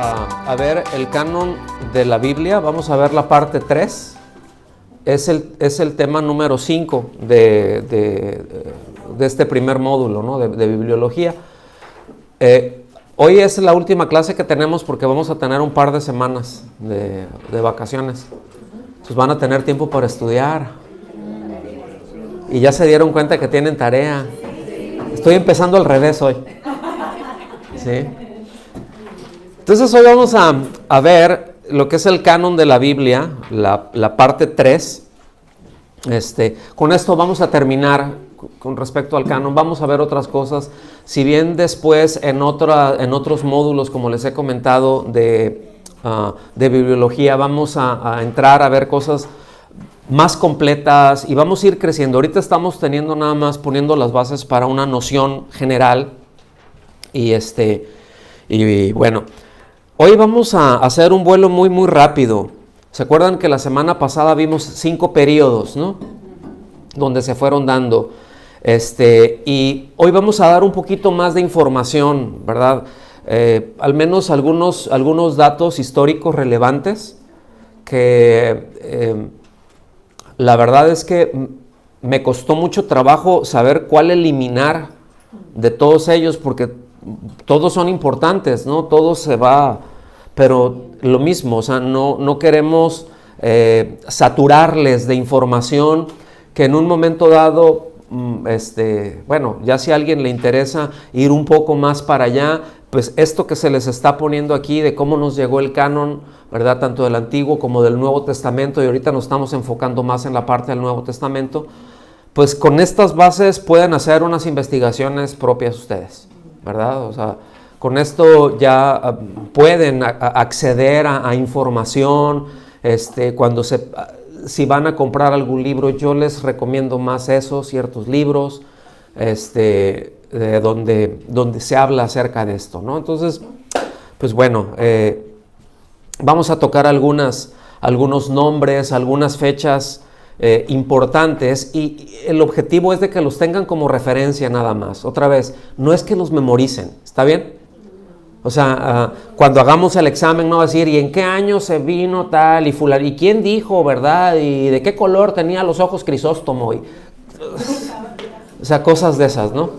a ver el canon de la Biblia. Vamos a ver la parte 3. Es el tema número 5 de este primer módulo, ¿no? de bibliología. Hoy es la última clase que tenemos porque vamos a tener un par de semanas de vacaciones. Entonces van a tener tiempo para estudiar. Y ya se dieron cuenta que tienen tarea. Estoy empezando al revés hoy. ¿Sí? Entonces hoy vamos a ver lo que es el canon de la Biblia, la parte 3. Con esto vamos a terminar con respecto al canon. Vamos a ver otras cosas. Si bien después en otros módulos, como les he comentado, de bibliología, vamos a entrar a ver cosas más completas y vamos a ir creciendo. Ahorita estamos teniendo nada más poniendo las bases para una noción general. Y bueno, hoy vamos a hacer un vuelo muy muy rápido. ¿Se acuerdan que la semana pasada vimos 5 periodos, ¿no? Donde se fueron dando. Y hoy vamos a dar un poquito más de información, ¿verdad? Al menos algunos datos históricos relevantes que la verdad es que me costó mucho trabajo saber cuál eliminar de todos ellos, porque todos son importantes, ¿no? Todo se va, pero lo mismo, o sea, no queremos saturarles de información que en un momento dado, bueno, ya si a alguien le interesa ir un poco más para allá, pues esto que se les está poniendo aquí de cómo nos llegó el canon, ¿verdad? Tanto del Antiguo como del Nuevo Testamento, y ahorita nos estamos enfocando más en la parte del Nuevo Testamento, pues con estas bases pueden hacer unas investigaciones propias ustedes, ¿verdad? O sea, con esto ya pueden acceder a información. Si van a comprar algún libro, yo les recomiendo más ciertos libros, donde se habla acerca de esto, ¿no? Entonces, pues bueno, vamos a tocar algunos nombres, algunas fechas importantes, y el objetivo es de que los tengan como referencia nada más. Otra vez, no es que los memoricen, ¿está bien? O sea, cuando hagamos el examen no va a decir, ¿y en qué año se vino tal y fulano? ¿Y quién dijo, verdad? ¿Y de qué color tenía los ojos Crisóstomo? O sea, cosas de esas, ¿no?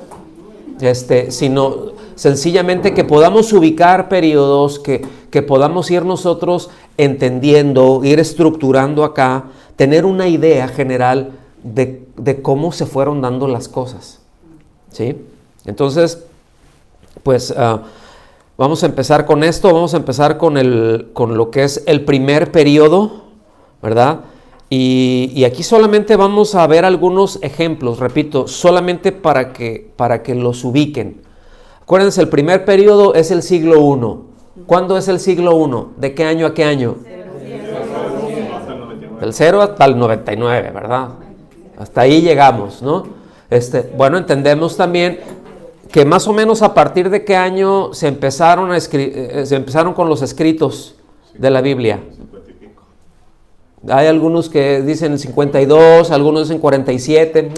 Sino sencillamente que podamos ubicar periodos, que podamos ir nosotros entendiendo, ir estructurando acá, tener una idea general de cómo se fueron dando las cosas, ¿sí? Entonces, pues vamos a empezar con esto. Vamos a empezar con lo que es el primer periodo, ¿verdad? Y aquí solamente vamos a ver algunos ejemplos, repito, solamente para que los ubiquen. Acuérdense, el primer periodo es el siglo I. ¿Cuándo es el siglo I? ¿De qué año a qué año? Del 0 hasta el 99, ¿verdad? Hasta ahí llegamos, ¿no? Bueno, entendemos también que más o menos a partir de qué año se empezaron con los escritos de la Biblia. Hay algunos que dicen 52, algunos dicen 47.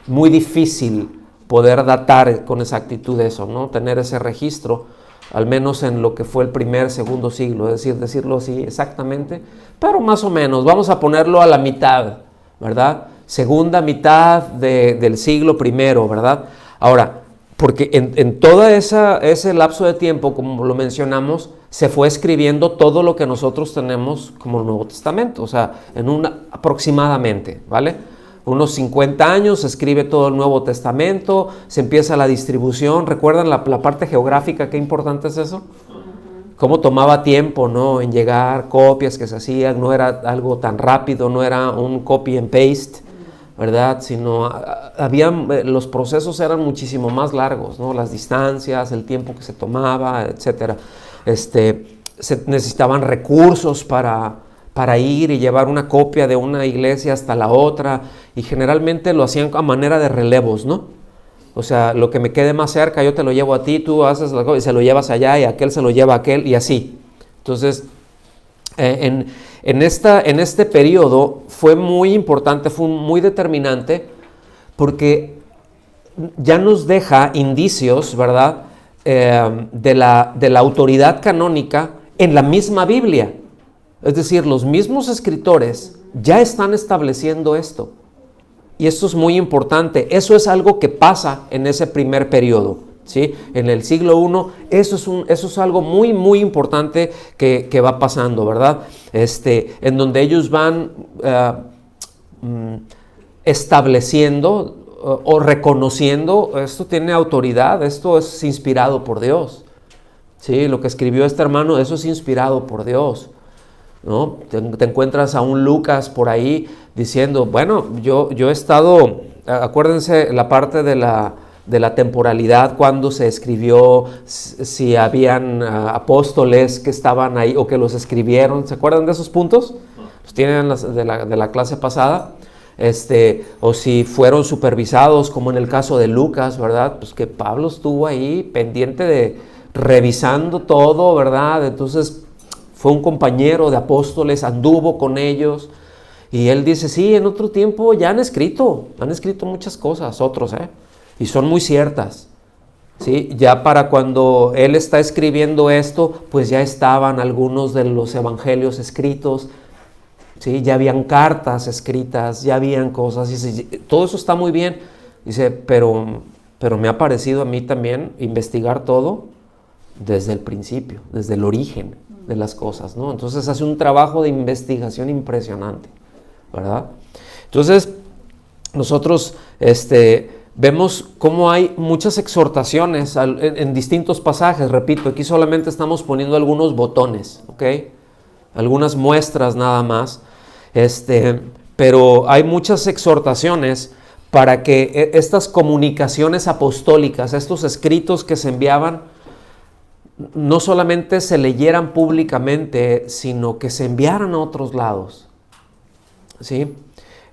Muy difícil poder datar con exactitud eso, ¿no? Tener ese registro, al menos en lo que fue el primer, segundo siglo, es decir, decirlo así exactamente, pero más o menos, vamos a ponerlo a la mitad, ¿verdad? Segunda mitad del siglo primero, ¿verdad? Ahora, porque en todo ese lapso de tiempo, como lo mencionamos, se fue escribiendo todo lo que nosotros tenemos como el Nuevo Testamento, o sea, aproximadamente, ¿vale? Unos 50 años se escribe todo el Nuevo Testamento, se empieza la distribución. ¿Recuerdan la parte geográfica? ¿Qué importante es eso? Cómo tomaba tiempo, ¿no? En llegar, copias que se hacían, no era algo tan rápido, no era un copy and paste, ¿verdad? Sino los procesos eran muchísimo más largos, ¿no? Las distancias, el tiempo que se tomaba, etcétera. Se necesitaban recursos para ir y llevar una copia de una iglesia hasta la otra, y generalmente lo hacían a manera de relevos, ¿no? O sea, lo que me quede más cerca, yo te lo llevo a ti, tú haces la cosa y se lo llevas allá, y aquel se lo lleva a aquel, y así. Entonces, en este periodo fue muy importante, fue muy determinante, porque ya nos deja indicios, ¿verdad?, de la autoridad canónica en la misma Biblia. Es decir, los mismos escritores ya están estableciendo esto. Y esto es muy importante. Eso es algo que pasa en ese primer periodo, ¿sí? En el siglo I, eso es algo muy, muy importante que va pasando, ¿verdad? En donde ellos van estableciendo o reconociendo, esto tiene autoridad, esto es inspirado por Dios. Sí, lo que escribió este hermano, eso es inspirado por Dios, ¿no? Te encuentras a un Lucas por ahí diciendo, bueno, yo he estado, acuérdense la parte de la temporalidad, cuando se escribió, si habían apóstoles que estaban ahí o que los escribieron, ¿se acuerdan de esos puntos? Los tienen de la clase pasada. O si fueron supervisados, como en el caso de Lucas, ¿verdad? Pues que Pablo estuvo ahí pendiente de revisando todo, ¿verdad? Entonces fue un compañero de apóstoles, anduvo con ellos, y él dice, sí, en otro tiempo ya han escrito muchas cosas, otros, y son muy ciertas, ¿sí? Ya para cuando él está escribiendo esto, pues ya estaban algunos de los evangelios escritos, ¿sí? Ya habían cartas escritas, ya habían cosas, dice, todo eso está muy bien, dice, pero me ha parecido a mí también investigar todo desde el principio, desde el origen de las cosas, ¿no? Entonces hace un trabajo de investigación impresionante, ¿verdad? Entonces nosotros vemos cómo hay muchas exhortaciones en distintos pasajes. Repito, aquí solamente estamos poniendo algunos botones, ¿ok? Algunas muestras nada más, pero hay muchas exhortaciones para que estas comunicaciones apostólicas, estos escritos que se enviaban, no solamente se leyeran públicamente, sino que se enviaran a otros lados, ¿sí?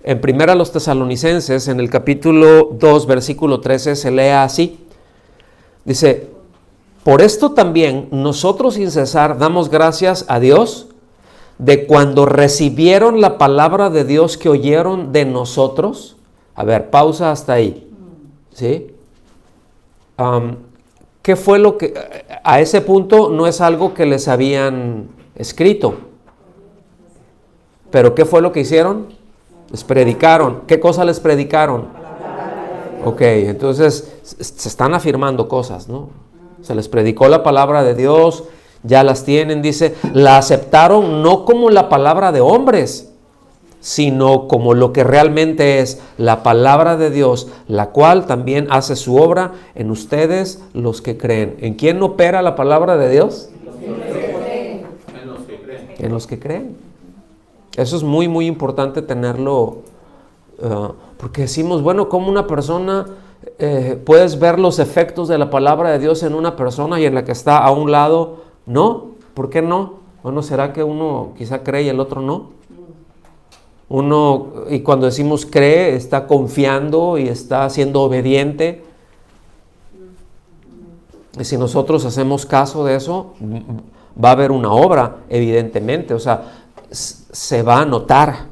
En primera a los Tesalonicenses, en el capítulo 2, versículo 13, se lee así, dice, por esto también nosotros sin cesar damos gracias a Dios de cuando recibieron la palabra de Dios que oyeron de nosotros. A ver, pausa hasta ahí, ¿sí? ¿Qué fue lo que, a ese punto no es algo que les habían escrito, pero qué fue lo que hicieron? Les predicaron. ¿Qué cosa les predicaron? Ok, entonces se están afirmando cosas, ¿no? Se les predicó la palabra de Dios, ya las tienen, dice, la aceptaron no como la palabra de hombres, sino como lo que realmente es la palabra de Dios, la cual también hace su obra en ustedes los que creen. ¿En quién opera la palabra de Dios? En los que creen. En los que creen. Eso es muy, muy importante tenerlo, porque decimos, bueno, ¿cómo una persona, puedes ver los efectos de la palabra de Dios en una persona y en la que está a un lado no? ¿Por qué no? Bueno, ¿será que uno quizá cree y el otro no? Uno, y cuando decimos cree, está confiando y está siendo obediente. Y si nosotros hacemos caso de eso, va a haber una obra, evidentemente. O sea, se va a notar,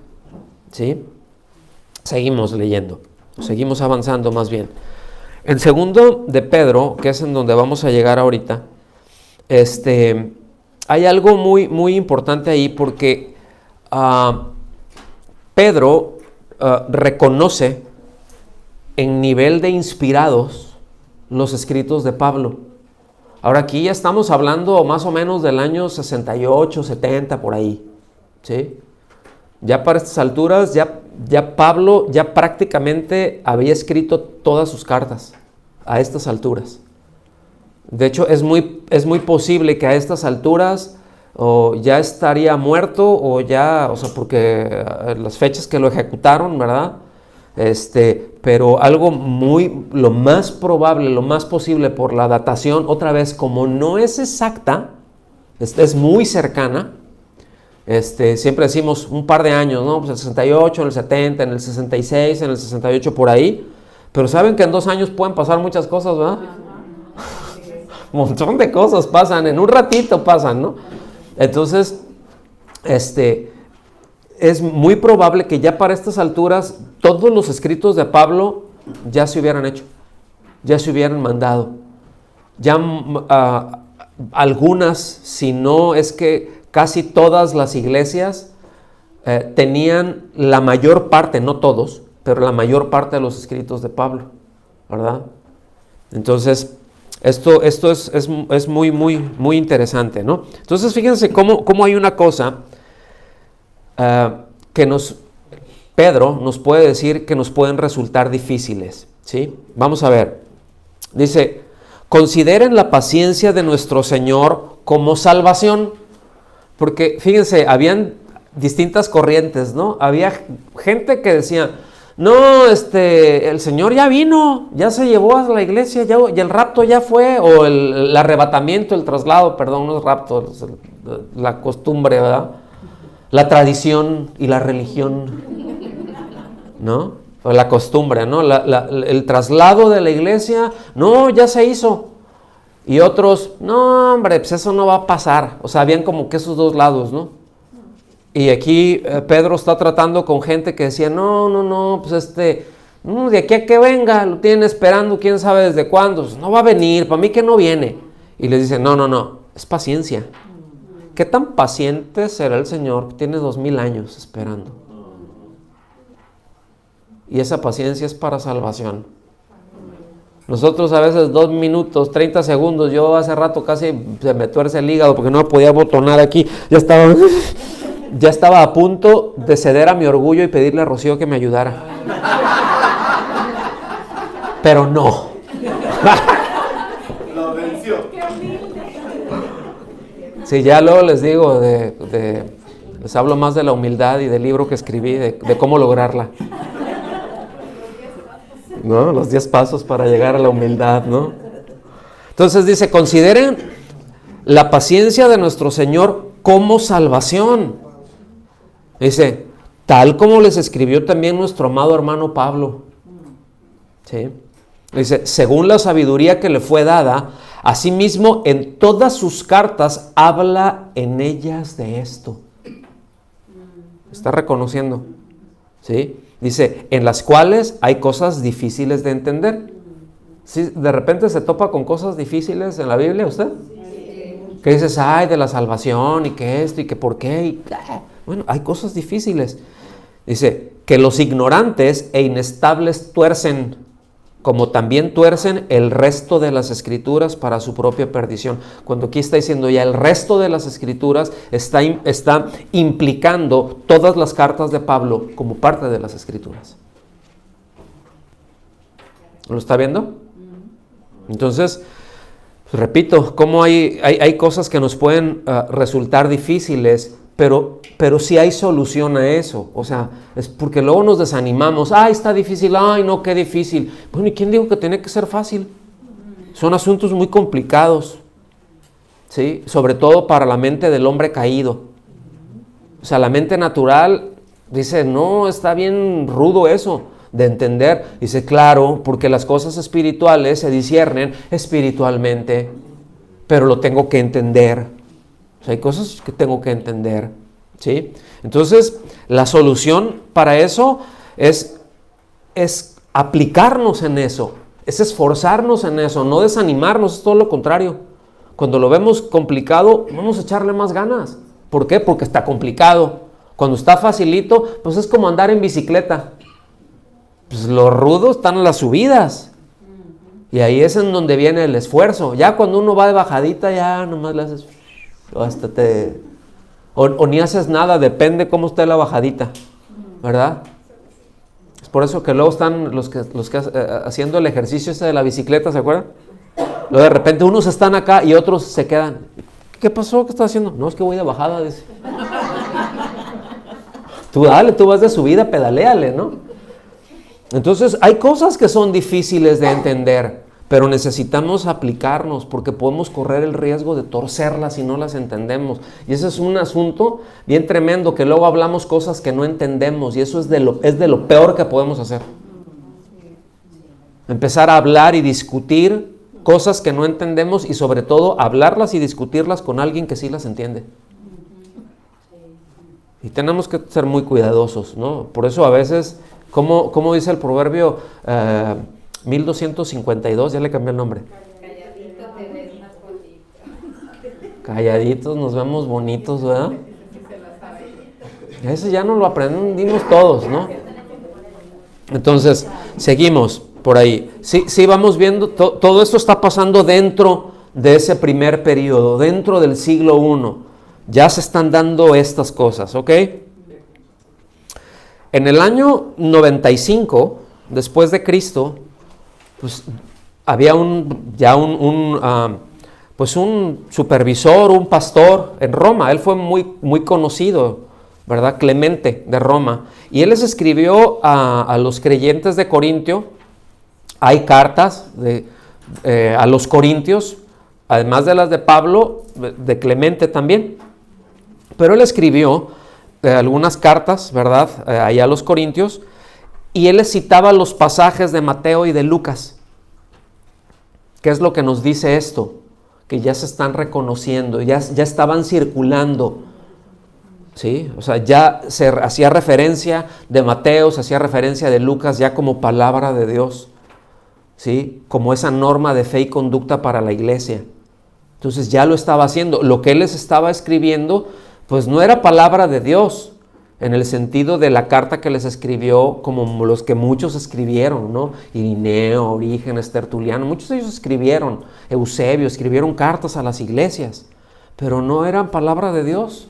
¿sí? Seguimos leyendo, seguimos avanzando más bien. En segundo de Pedro, que es en donde vamos a llegar ahorita, hay algo muy, muy importante ahí, porque Pedro reconoce en nivel de inspirados los escritos de Pablo. Ahora aquí ya estamos hablando más o menos del año 68, 70, por ahí, ¿sí? Ya para estas alturas, ya Pablo ya prácticamente había escrito todas sus cartas a estas alturas. De hecho, es muy posible que a estas alturas o ya estaría muerto o ya, o sea, porque las fechas que lo ejecutaron, ¿verdad? Pero lo más probable, lo más posible por la datación, otra vez, como no es exacta, es muy cercana, siempre decimos un par de años, ¿no? Pues el 68, en el 70, en el 66, en el 68, por ahí, pero saben que en 2 años pueden pasar muchas cosas, ¿verdad? Un montón de cosas pasan, en un ratito pasan, ¿no? Entonces, es muy probable que ya para estas alturas todos los escritos de Pablo ya se hubieran hecho, ya se hubieran mandado. ya algunas, si no es que casi todas las iglesias tenían la mayor parte, no todos, pero la mayor parte de los escritos de Pablo, ¿verdad? Entonces, esto es muy interesante, ¿no? Entonces, fíjense cómo hay una cosa que Pedro nos puede decir que nos pueden resultar difíciles, ¿sí? Vamos a ver. Dice, consideren la paciencia de nuestro Señor como salvación, porque fíjense, habían distintas corrientes, ¿no? Había gente que decía, no, el Señor ya vino, ya se llevó a la iglesia, ya, y el rapto ya fue, o el arrebatamiento, el traslado, perdón, no es rapto, es la costumbre, ¿verdad? La tradición y la religión, ¿no? O la costumbre, ¿no? El traslado de la iglesia, no, ya se hizo. Y otros, no, hombre, pues eso no va a pasar. O sea, habían como que esos dos lados, ¿no? Y aquí Pedro está tratando con gente que decía, no, pues de aquí a que venga, lo tienen esperando, quién sabe desde cuándo, pues no va a venir, para mí que no viene. Y les dice, no, es paciencia. ¿Qué tan paciente será el Señor que tiene 2000 años esperando? Y esa paciencia es para salvación. Nosotros a veces 2 minutos, 30 segundos, yo hace rato casi se me tuerce el hígado porque no me podía botonar aquí, ya estaba a punto de ceder a mi orgullo y pedirle a Rocío que me ayudara. Pero no. Lo venció. Sí, ya luego les digo, les hablo más de la humildad y del libro que escribí, de cómo lograrla. ¿No? Los 10 pasos para llegar a la humildad, ¿no? Entonces dice, consideren la paciencia de nuestro Señor como salvación. Dice, tal como les escribió también nuestro amado hermano Pablo. ¿Sí? Dice, según la sabiduría que le fue dada, asimismo en todas sus cartas habla en ellas de esto. Está reconociendo, ¿sí? Dice, en las cuales hay cosas difíciles de entender. ¿Sí? ¿De repente se topa con cosas difíciles en la Biblia usted? Sí. Que dices, ay, de la salvación, y que esto, y que por qué, y bueno, hay cosas difíciles. Dice, que los ignorantes e inestables tuercen, como también tuercen el resto de las escrituras para su propia perdición. Cuando aquí está diciendo ya el resto de las escrituras, está implicando todas las cartas de Pablo como parte de las escrituras. ¿Lo está viendo? Entonces, repito, como hay cosas que nos pueden resultar difíciles, pero sí hay solución a eso. O sea, es porque luego nos desanimamos. Ay, está difícil, ay, no, qué difícil. Bueno, ¿y quién dijo que tiene que ser fácil? Son asuntos muy complicados, ¿sí? Sobre todo para la mente del hombre caído. O sea, la mente natural dice, no, está bien rudo eso de entender. Dice, claro, porque las cosas espirituales se disciernen espiritualmente, pero lo tengo que entender. O sea, hay cosas que tengo que entender, ¿sí? Entonces, la solución para eso es aplicarnos en eso, es esforzarnos en eso, no desanimarnos, es todo lo contrario. Cuando lo vemos complicado, vamos a echarle más ganas. ¿Por qué? Porque está complicado. Cuando está facilito, pues es como andar en bicicleta. Pues lo rudo están en las subidas. Y ahí es en donde viene el esfuerzo. Ya cuando uno va de bajadita, ya nomás le haces... O ni haces nada, depende cómo esté la bajadita, ¿verdad? Es por eso que luego están los que haciendo el ejercicio ese de la bicicleta, ¿se acuerdan? Luego de repente unos están acá y otros se quedan. ¿Qué pasó? ¿Qué estás haciendo? No, es que voy de bajada, dice. Tú dale, tú vas de subida, pedaléale, ¿no? Entonces hay cosas que son difíciles de entender, pero necesitamos aplicarnos porque podemos correr el riesgo de torcerlas si no las entendemos. Y ese es un asunto bien tremendo, que luego hablamos cosas que no entendemos y eso es de lo peor que podemos hacer. Empezar a hablar y discutir cosas que no entendemos y sobre todo hablarlas y discutirlas con alguien que sí las entiende. Y tenemos que ser muy cuidadosos, ¿no? Por eso a veces, como dice el proverbio 1252, ya le cambié el nombre. Calladitos nos vemos bonitos, ¿verdad? Ese ya no lo aprendimos todos, ¿no? Entonces, seguimos por ahí. Sí, vamos viendo, todo esto está pasando dentro de ese primer periodo, dentro del siglo I. Ya se están dando estas cosas, ¿ok? En el año 95, después de Cristo, pues había un supervisor, un pastor en Roma. Él fue muy conocido, ¿verdad? Clemente de Roma. Y él les escribió a los creyentes de Corintio. Hay cartas a los corintios, además de las de Pablo, de Clemente también. Pero él escribió algunas cartas, ¿verdad? Allá a los corintios. Y él les citaba los pasajes de Mateo y de Lucas. ¿Qué es lo que nos dice esto? Que ya se están reconociendo, ya estaban circulando, ¿sí? O sea, ya se hacía referencia de Mateo, se hacía referencia de Lucas ya como palabra de Dios, ¿sí? Como esa norma de fe y conducta para la iglesia. Entonces ya lo estaba haciendo. Lo que él les estaba escribiendo, pues no era palabra de Dios, en el sentido de la carta que les escribió, como los que muchos escribieron, ¿no? Irineo, Orígenes, Tertuliano, muchos de ellos escribieron, Eusebio, escribieron cartas a las iglesias, pero no eran palabra de Dios,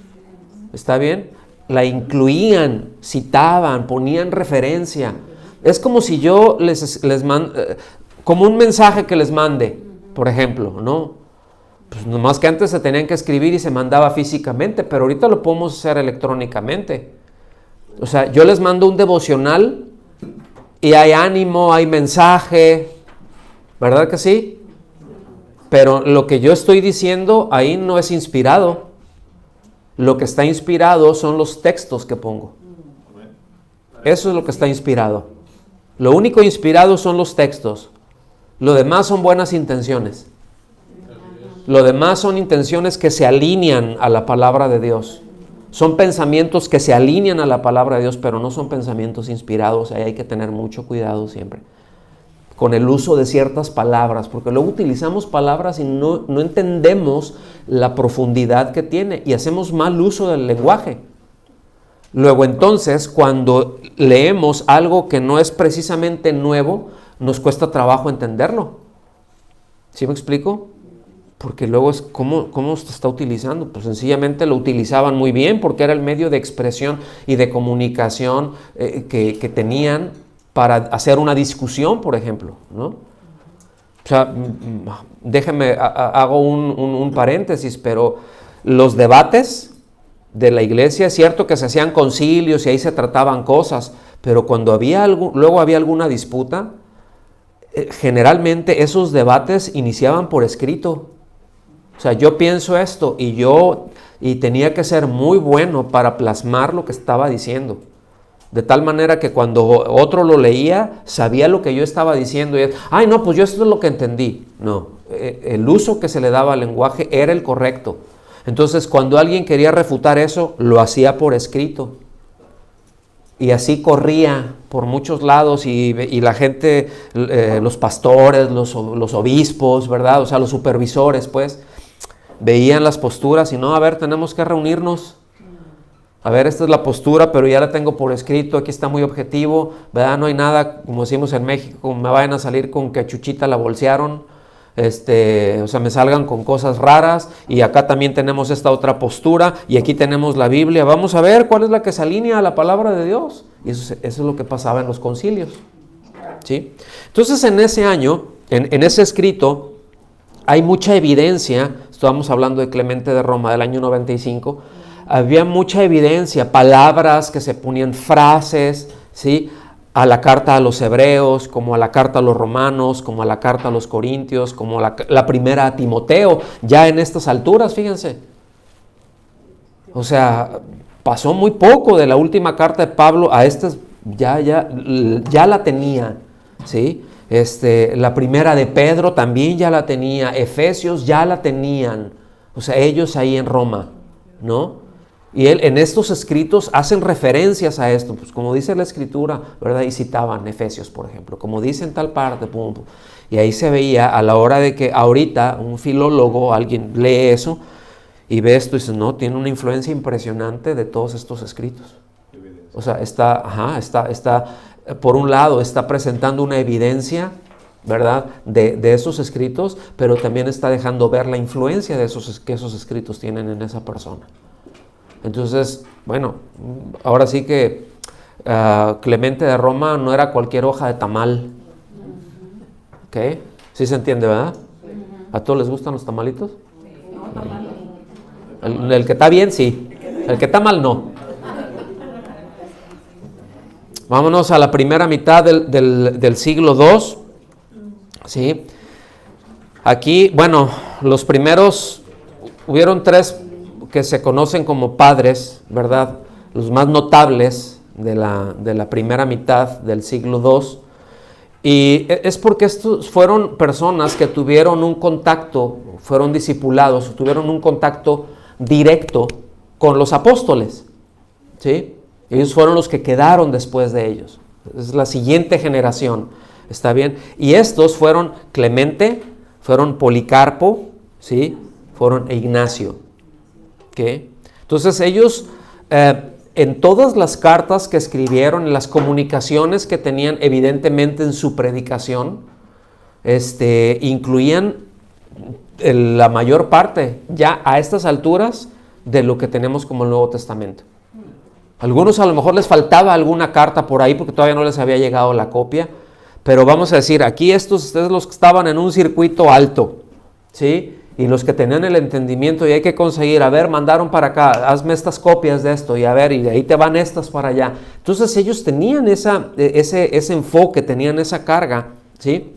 ¿está bien? La incluían, citaban, ponían referencia. Es como si yo les mande, como un mensaje que les mande, por ejemplo, ¿no? Pues nomás que antes se tenían que escribir y se mandaba físicamente, pero ahorita lo podemos hacer electrónicamente. O sea, yo les mando un devocional y hay ánimo, hay mensaje, ¿verdad que sí? Pero lo que yo estoy diciendo ahí no es inspirado. Lo que está inspirado son los textos que pongo. Eso es lo que está inspirado. Lo único inspirado son los textos. Lo demás son buenas intenciones. Lo demás son intenciones que se alinean a la palabra de Dios. Son pensamientos que se alinean a la palabra de Dios, pero no son pensamientos inspirados. Ahí hay que tener mucho cuidado siempre con el uso de ciertas palabras, porque luego utilizamos palabras y no entendemos la profundidad que tiene y hacemos mal uso del lenguaje. Luego entonces, cuando leemos algo que no es precisamente nuevo, nos cuesta trabajo entenderlo. ¿Sí me explico? Porque luego es ¿cómo se está utilizando? Pues sencillamente lo utilizaban muy bien porque era el medio de expresión y de comunicación que tenían para hacer una discusión, por ejemplo, ¿no? O sea, déjenme, hago un paréntesis, pero los debates de la iglesia, es cierto que se hacían concilios y ahí se trataban cosas, pero cuando luego había alguna disputa, generalmente esos debates iniciaban por escrito. O sea, yo pienso esto y tenía que ser muy bueno para plasmar lo que estaba diciendo. De tal manera que cuando otro lo leía, sabía lo que yo estaba diciendo. Y ay, no, pues yo esto es lo que entendí. No, el uso que se le daba al lenguaje era el correcto. Entonces, cuando alguien quería refutar eso, lo hacía por escrito. Y así corría por muchos lados y la gente, los pastores, los obispos, ¿verdad? O sea, los supervisores, pues, veían las posturas y no, a ver, tenemos que reunirnos. A ver, esta es la postura, pero ya la tengo por escrito, aquí está muy objetivo, ¿verdad? No hay nada, como decimos en México, me vayan a salir con que a Chuchita la bolsearon, o sea, me salgan con cosas raras, y acá también tenemos esta otra postura, y aquí tenemos la Biblia, vamos a ver cuál es la que se alinea a la palabra de Dios. Y eso es lo que pasaba en los concilios, ¿sí? Entonces, en ese año, en ese escrito, hay mucha evidencia. Estábamos hablando de Clemente de Roma del año 95, había mucha evidencia, palabras que se ponían, frases, ¿sí? A la carta a los hebreos, como a la carta a los romanos, como a la carta a los corintios, como la primera a Timoteo, ya en estas alturas, fíjense. O sea, pasó muy poco de la última carta de Pablo a estas, ya la tenía, ¿sí? La primera de Pedro también ya la tenía, Efesios ya la tenían, o sea, ellos ahí en Roma, ¿no? Y él en estos escritos hacen referencias a esto, pues como dice la escritura, ¿verdad? Y citaban Efesios, por ejemplo, como dice en tal parte, pum, pum. Y ahí se veía a la hora de que ahorita un filólogo, alguien lee eso, y ve esto y dices, no, tiene una influencia impresionante de todos estos escritos. O sea, está por un lado, está presentando una evidencia, ¿verdad?, de esos escritos, pero también está dejando ver la influencia que esos escritos tienen en esa persona. Entonces, bueno, ahora sí que Clemente de Roma no era cualquier hoja de tamal. ¿Ok? ¿Sí se entiende, verdad? ¿A todos les gustan los tamalitos? El que está bien, sí. El que está mal, no. Vámonos a la primera mitad del siglo II. ¿Sí? Aquí, bueno, los primeros, hubieron 3 que se conocen como padres, ¿verdad? Los más notables de la primera mitad del siglo II. Y es porque estos fueron personas que tuvieron un contacto, fueron discipulados, tuvieron un contacto directo con los apóstoles. ¿Sí? Ellos fueron los que quedaron después de ellos. Es la siguiente generación. ¿Está bien? Y estos fueron Clemente, fueron Policarpo, ¿sí? Fueron Ignacio. ¿Okay? Entonces ellos, en todas las cartas que escribieron, en las comunicaciones que tenían evidentemente en su predicación, incluían la mayor parte, ya a estas alturas, de lo que tenemos como el Nuevo Testamento. Algunos a lo mejor les faltaba alguna carta por ahí porque todavía no les había llegado la copia, pero vamos a decir, aquí ustedes los que estaban en un circuito alto, ¿sí? Y los que tenían el entendimiento y hay que conseguir, a ver, mandaron para acá, hazme estas copias de esto y a ver, y de ahí te van estas para allá. Entonces ellos tenían ese enfoque, tenían esa carga, ¿sí?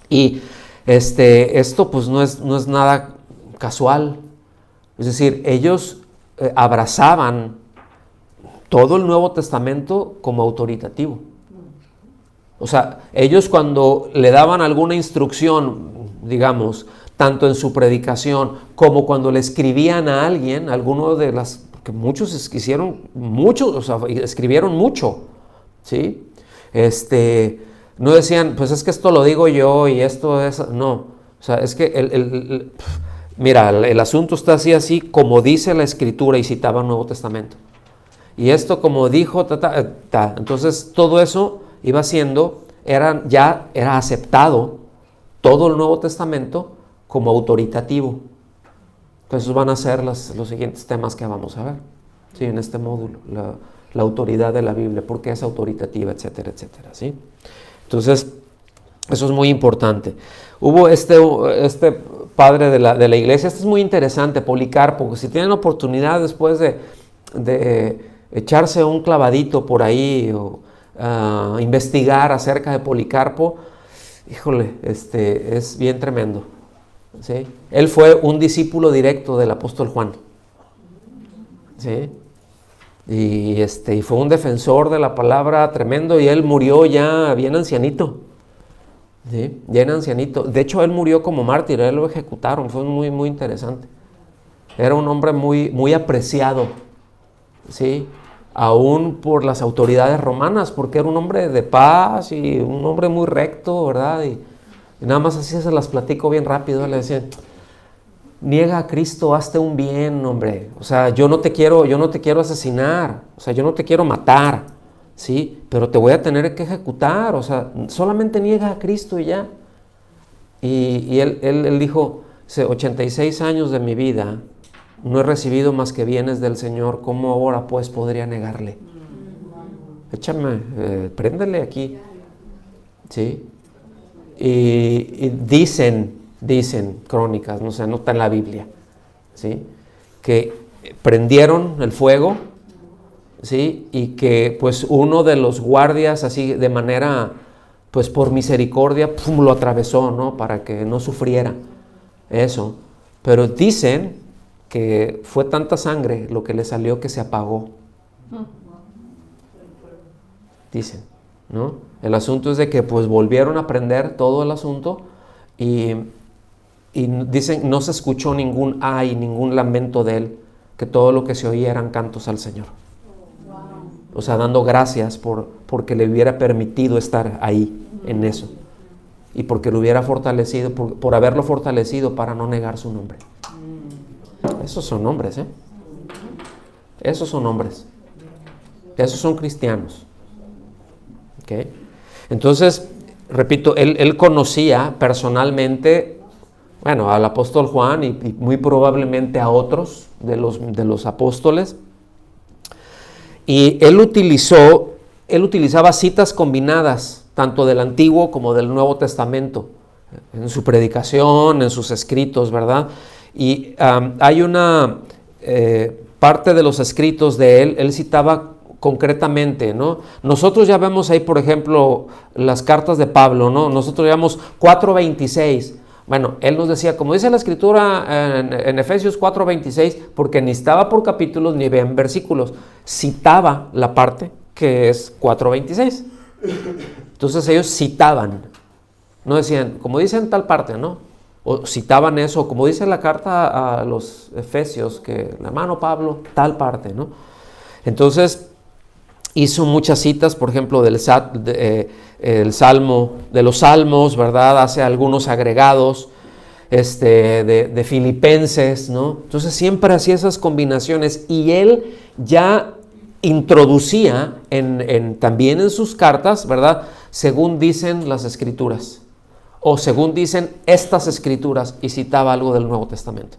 Y esto pues no es nada casual. Es decir, ellos abrazaban todo el Nuevo Testamento como autoritativo. O sea, ellos cuando le daban alguna instrucción, digamos, tanto en su predicación como cuando le escribían a alguien, alguno de las, que muchos escribieron mucho, ¿sí? No decían, pues es que esto lo digo yo y esto es, no. O sea, es que mira, el asunto está así como dice la Escritura y citaba el Nuevo Testamento. Y esto como dijo, entonces todo eso iba siendo, era aceptado todo el Nuevo Testamento como autoritativo. Entonces van a ser los siguientes temas que vamos a ver, ¿sí? En este módulo, la autoridad de la Biblia, por qué es autoritativa, etcétera, etcétera, ¿sí? Entonces, eso es muy importante. Hubo este padre de la iglesia, este es muy interesante, Policarpo, si tienen oportunidad después de echarse un clavadito por ahí o investigar acerca de Policarpo, híjole, es bien tremendo, ¿sí? Él fue un discípulo directo del apóstol Juan, ¿sí? Y fue un defensor de la palabra tremendo y él murió ya bien ancianito, ¿sí? Bien ancianito. De hecho, él murió como mártir, él lo ejecutaron, fue muy, muy interesante. Era un hombre muy, muy apreciado, ¿sí? Aún por las autoridades romanas, porque era un hombre de paz y un hombre muy recto, ¿verdad? Y nada más así se las platico bien rápido. Le decían, niega a Cristo, hazte un bien, hombre. O sea, yo no te quiero asesinar, o sea, yo no te quiero matar, ¿sí? Pero te voy a tener que ejecutar, o sea, solamente niega a Cristo y ya. Y él dijo, 86 años de mi vida no he recibido más que bienes del Señor, ¿cómo ahora pues podría negarle? Préndele aquí, ¿sí? Y dicen crónicas, no sé, no está en la Biblia, ¿sí? Que prendieron el fuego, ¿sí? Y que pues uno de los guardias así de manera, pues por misericordia, ¡pum!, lo atravesó, ¿no? Para que no sufriera eso. Pero dicen que fue tanta sangre lo que le salió que se apagó. Dicen, ¿no? El asunto es de que pues volvieron a aprender todo el asunto y dicen no se escuchó ningún ay, ningún lamento de él, que todo lo que se oía eran cantos al Señor. O sea, dando gracias porque le hubiera permitido estar ahí en eso y porque lo hubiera fortalecido, por haberlo fortalecido para no negar su nombre. Esos son hombres, ¿eh? Esos son hombres. Esos son cristianos. ¿Ok? Entonces, repito, él conocía personalmente, bueno, al apóstol Juan y muy probablemente a otros de los apóstoles. Y él utilizaba citas combinadas, tanto del Antiguo como del Nuevo Testamento, en su predicación, en sus escritos, ¿verdad? Y hay una parte de los escritos de él citaba concretamente, ¿no? Nosotros ya vemos ahí, por ejemplo, las cartas de Pablo, ¿no? Nosotros llevamos 4:26. Bueno, él nos decía, como dice la Escritura en Efesios 4:26, porque ni estaba por capítulos ni en versículos, citaba la parte que es 4:26. Entonces ellos citaban, no decían, como dicen tal parte, ¿no? O citaban eso, como dice la carta a los Efesios, que el hermano Pablo, tal parte, ¿no? Entonces hizo muchas citas, por ejemplo, el Salmo, de los Salmos, ¿verdad? Hace algunos agregados, de Filipenses, ¿no? Entonces siempre hacía esas combinaciones y él ya introducía también en sus cartas, ¿verdad? Según dicen las Escrituras, o según dicen estas Escrituras, y citaba algo del Nuevo Testamento.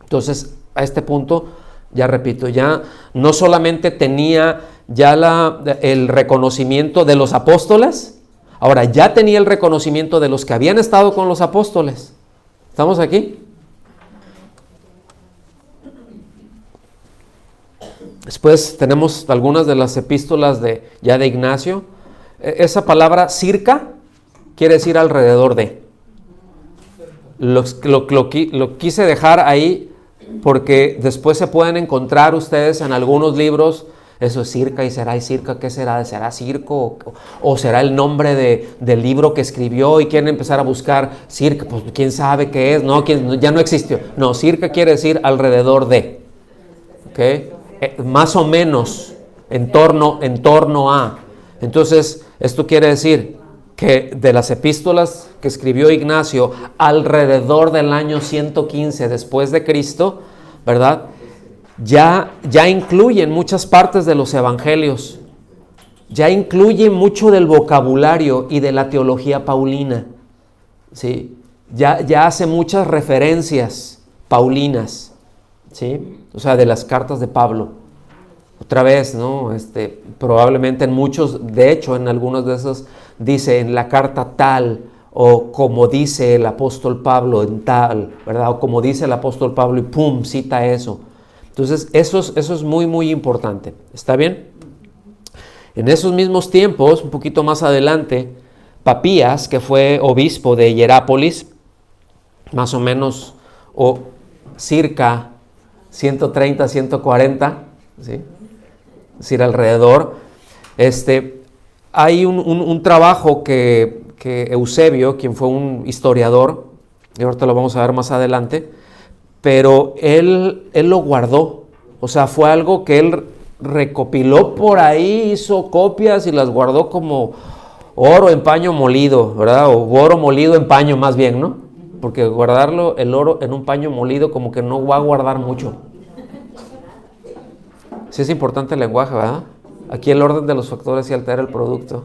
Entonces, a este punto, ya repito, ya no solamente tenía ya el reconocimiento de los apóstoles, ahora ya tenía el reconocimiento de los que habían estado con los apóstoles. ¿Estamos aquí? Después tenemos algunas de las epístolas de Ignacio. Esa palabra circa quiere decir alrededor de. Lo quise dejar ahí porque después se pueden encontrar ustedes en algunos libros, eso es circa y circa, ¿qué será? ¿Será circo? ¿O será el nombre del libro que escribió y quieren empezar a buscar circa? Pues quién sabe qué es, no, ya no existió. No, circa quiere decir alrededor de. ¿Ok? Más o menos, en torno a. Entonces, esto quiere decir que de las epístolas que escribió Ignacio alrededor del año 115 después de Cristo, ¿verdad? Ya incluyen muchas partes de los evangelios, ya incluyen mucho del vocabulario y de la teología paulina, ¿sí? Ya hace muchas referencias paulinas, ¿sí? O sea, de las cartas de Pablo. Otra vez, ¿no? Probablemente en muchos, de hecho, en algunos de esos dice en la carta tal, o como dice el apóstol Pablo en tal, ¿verdad? O como dice el apóstol Pablo y pum, cita eso. Entonces, eso es muy, muy importante. ¿Está bien? En esos mismos tiempos, un poquito más adelante, Papías, que fue obispo de Hierápolis, más o menos, o circa 130, 140, ¿sí? Es decir, alrededor. Hay un trabajo que Eusebio, quien fue un historiador, y ahorita lo vamos a ver más adelante, pero él lo guardó. O sea, fue algo que él recopiló por ahí, hizo copias y las guardó como oro en paño molido, ¿verdad? O oro molido en paño más bien, ¿no? Porque guardarlo, el oro en un paño molido, como que no va a guardar mucho. Sí es importante el lenguaje, ¿verdad? Aquí el orden de los factores sí altera el producto.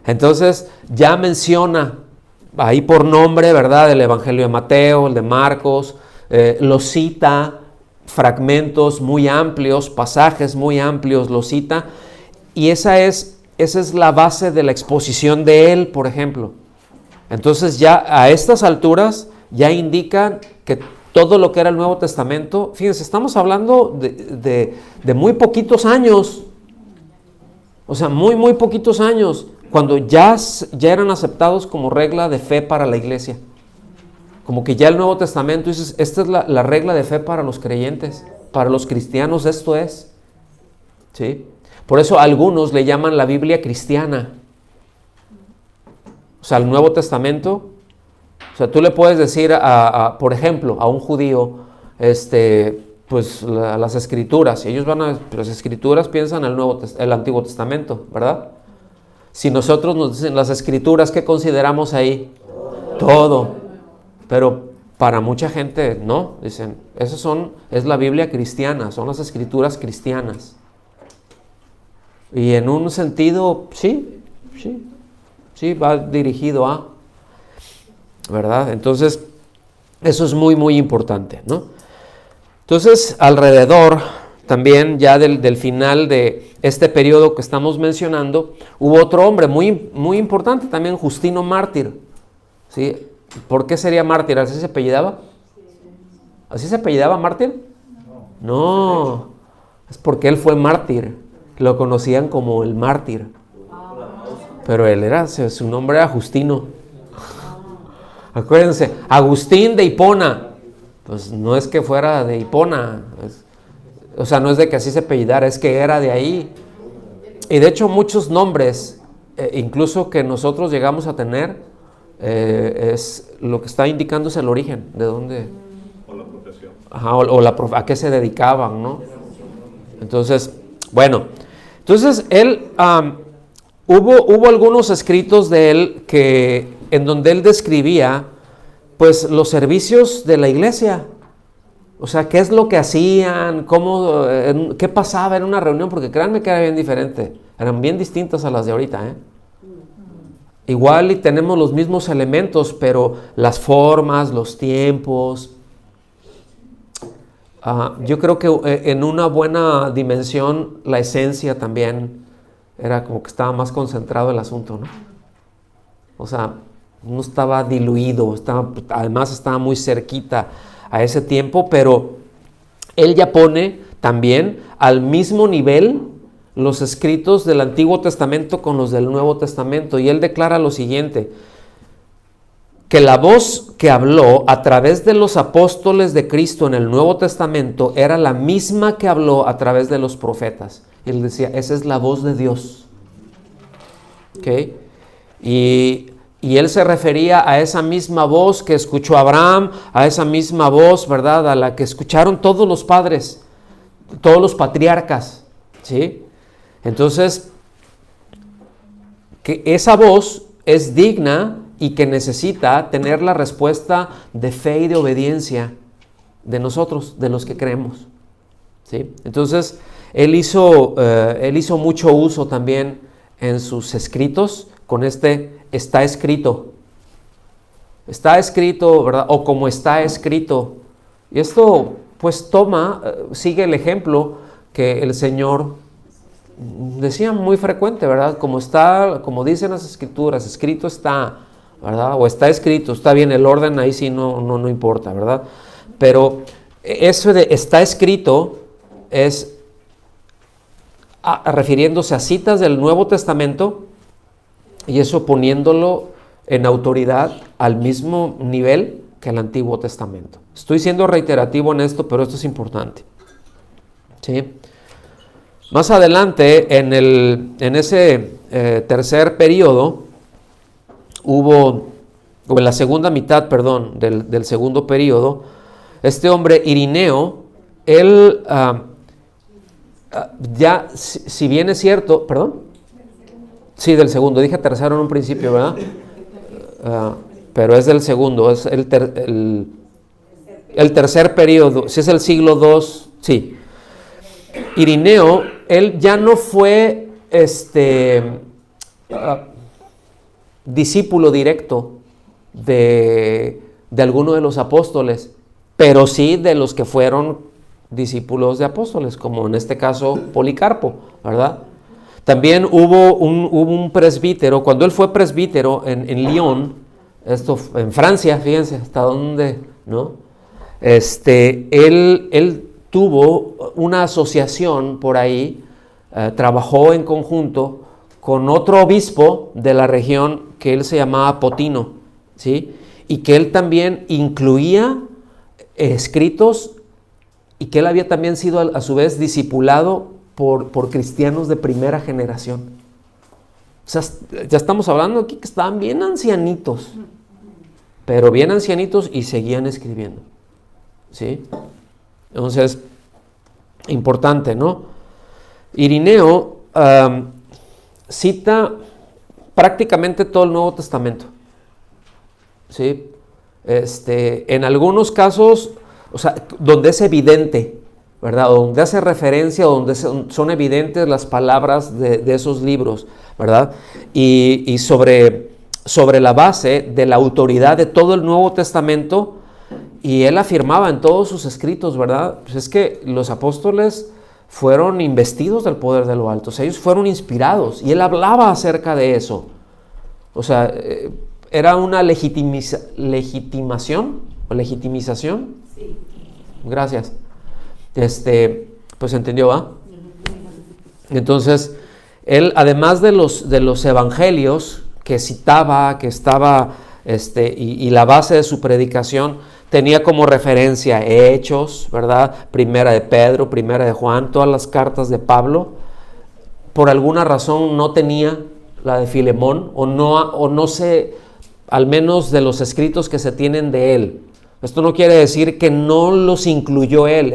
Entonces ya menciona ahí por nombre, ¿verdad? El Evangelio de Mateo, el de Marcos, lo cita, fragmentos muy amplios, pasajes muy amplios, lo cita. Y esa es la base de la exposición de él, por ejemplo. Entonces ya a estas alturas ya indican que todo lo que era el Nuevo Testamento, fíjense, estamos hablando de muy poquitos años, o sea, muy, muy poquitos años, cuando ya eran aceptados como regla de fe para la iglesia. Como que ya el Nuevo Testamento, dices, esta es la regla de fe para los creyentes, para los cristianos esto es, ¿sí? Por eso algunos le llaman la Biblia cristiana. O sea, el Nuevo Testamento. O sea, tú le puedes decir, por ejemplo, a un judío, pues las Escrituras, y ellos las Escrituras piensan el Antiguo Testamento, ¿verdad? Si nosotros nos dicen las Escrituras, ¿qué consideramos ahí? Todo. Pero para mucha gente no, dicen, es la Biblia cristiana, son las escrituras cristianas. Y en un sentido, sí, va dirigido a, ¿verdad? Entonces, eso es muy, muy importante, ¿no? Entonces, alrededor también ya del final de este periodo que estamos mencionando, hubo otro hombre muy, muy importante también, Justino Mártir, ¿sí? ¿Por qué sería mártir? ¿Así se apellidaba? ¿Así se apellidaba mártir? No, es porque él fue mártir, lo conocían como el mártir, pero su nombre era Justino. Acuérdense, Agustín de Hipona, pues no es que fuera de Hipona, o sea, no es de que así se apellidara, es que era de ahí. Y de hecho muchos nombres, incluso que nosotros llegamos a tener, es lo que está indicando es el origen, de dónde. O la profesión. Ajá, a qué se dedicaban, ¿no? Entonces, bueno, él, hubo algunos escritos de él en donde él describía, pues, los servicios de la iglesia. O sea, qué es lo que hacían, qué pasaba en una reunión, porque créanme que era bien diferente, eran bien distintas a las de ahorita, ¿eh? Igual y tenemos los mismos elementos, pero las formas, los tiempos, yo creo que en una buena dimensión la esencia también era como que estaba más concentrado el asunto, ¿no? O sea, no estaba diluido, además estaba muy cerquita a ese tiempo, pero él ya pone también al mismo nivel los escritos del Antiguo Testamento con los del Nuevo Testamento, y él declara lo siguiente, que la voz que habló a través de los apóstoles de Cristo en el Nuevo Testamento era la misma que habló a través de los profetas. Él decía, esa es la voz de Dios. ¿Okay? Y él se refería a esa misma voz que escuchó Abraham, a esa misma voz, ¿verdad?, a la que escucharon todos los padres, todos los patriarcas, ¿sí? Entonces, que esa voz es digna y que necesita tener la respuesta de fe y de obediencia de nosotros, de los que creemos, ¿sí? Entonces, él hizo mucho uso también en sus escritos con está escrito, ¿verdad? O como está escrito. Y esto pues sigue el ejemplo que el Señor decía muy frecuente, ¿verdad? Como dicen las escrituras, escrito está, ¿verdad? O está escrito, está bien, el orden ahí sí no importa, ¿verdad? Pero eso de está escrito es refiriéndose a citas del Nuevo Testamento, y eso poniéndolo en autoridad al mismo nivel que el Antiguo Testamento. Estoy siendo reiterativo en esto, pero esto es importante, ¿sí? Más adelante, en ese tercer periodo, o en la segunda mitad, perdón, del segundo periodo, este hombre Irineo, él, ya, si bien es cierto, perdón, sí, del segundo, dije tercero en un principio, ¿verdad? Pero es del segundo, es el tercer periodo, si es el siglo II, sí. Irineo, él ya no fue discípulo directo de alguno de los apóstoles, pero sí de los que fueron discípulos de apóstoles, como en este caso Policarpo, ¿verdad? También hubo un presbítero, cuando él fue presbítero en Lyon, esto en Francia, fíjense hasta dónde, ¿no? Él tuvo una asociación por ahí, trabajó en conjunto con otro obispo de la región que él se llamaba Potino, ¿sí? Y que él también incluía escritos, y que él había también sido a su vez discipulado por cristianos de primera generación. O sea, ya estamos hablando aquí que estaban bien ancianitos, pero bien ancianitos y seguían escribiendo, ¿sí? Entonces, importante, ¿no? Irineo cita prácticamente todo el Nuevo Testamento, ¿sí? En algunos casos, o sea, donde es evidente, ¿verdad? Donde hace referencia, donde son evidentes las palabras de esos libros, ¿verdad? Y sobre la base de la autoridad de todo el Nuevo Testamento, y él afirmaba en todos sus escritos, ¿verdad? Pues es que los apóstoles fueron investidos del poder de lo alto, o sea, ellos fueron inspirados, y él hablaba acerca de eso. O sea, era una legitimación o legitimización. Sí. Gracias. Pues entendió, ¿va? Entonces, él, además de los evangelios que citaba, que estaba, y la base de su predicación, tenía como referencia Hechos, ¿verdad? Primera de Pedro, Primera de Juan, todas las cartas de Pablo. Por alguna razón no tenía la de Filemón, o no sé, al menos de los escritos que se tienen de él. Esto no quiere decir que no los incluyó él,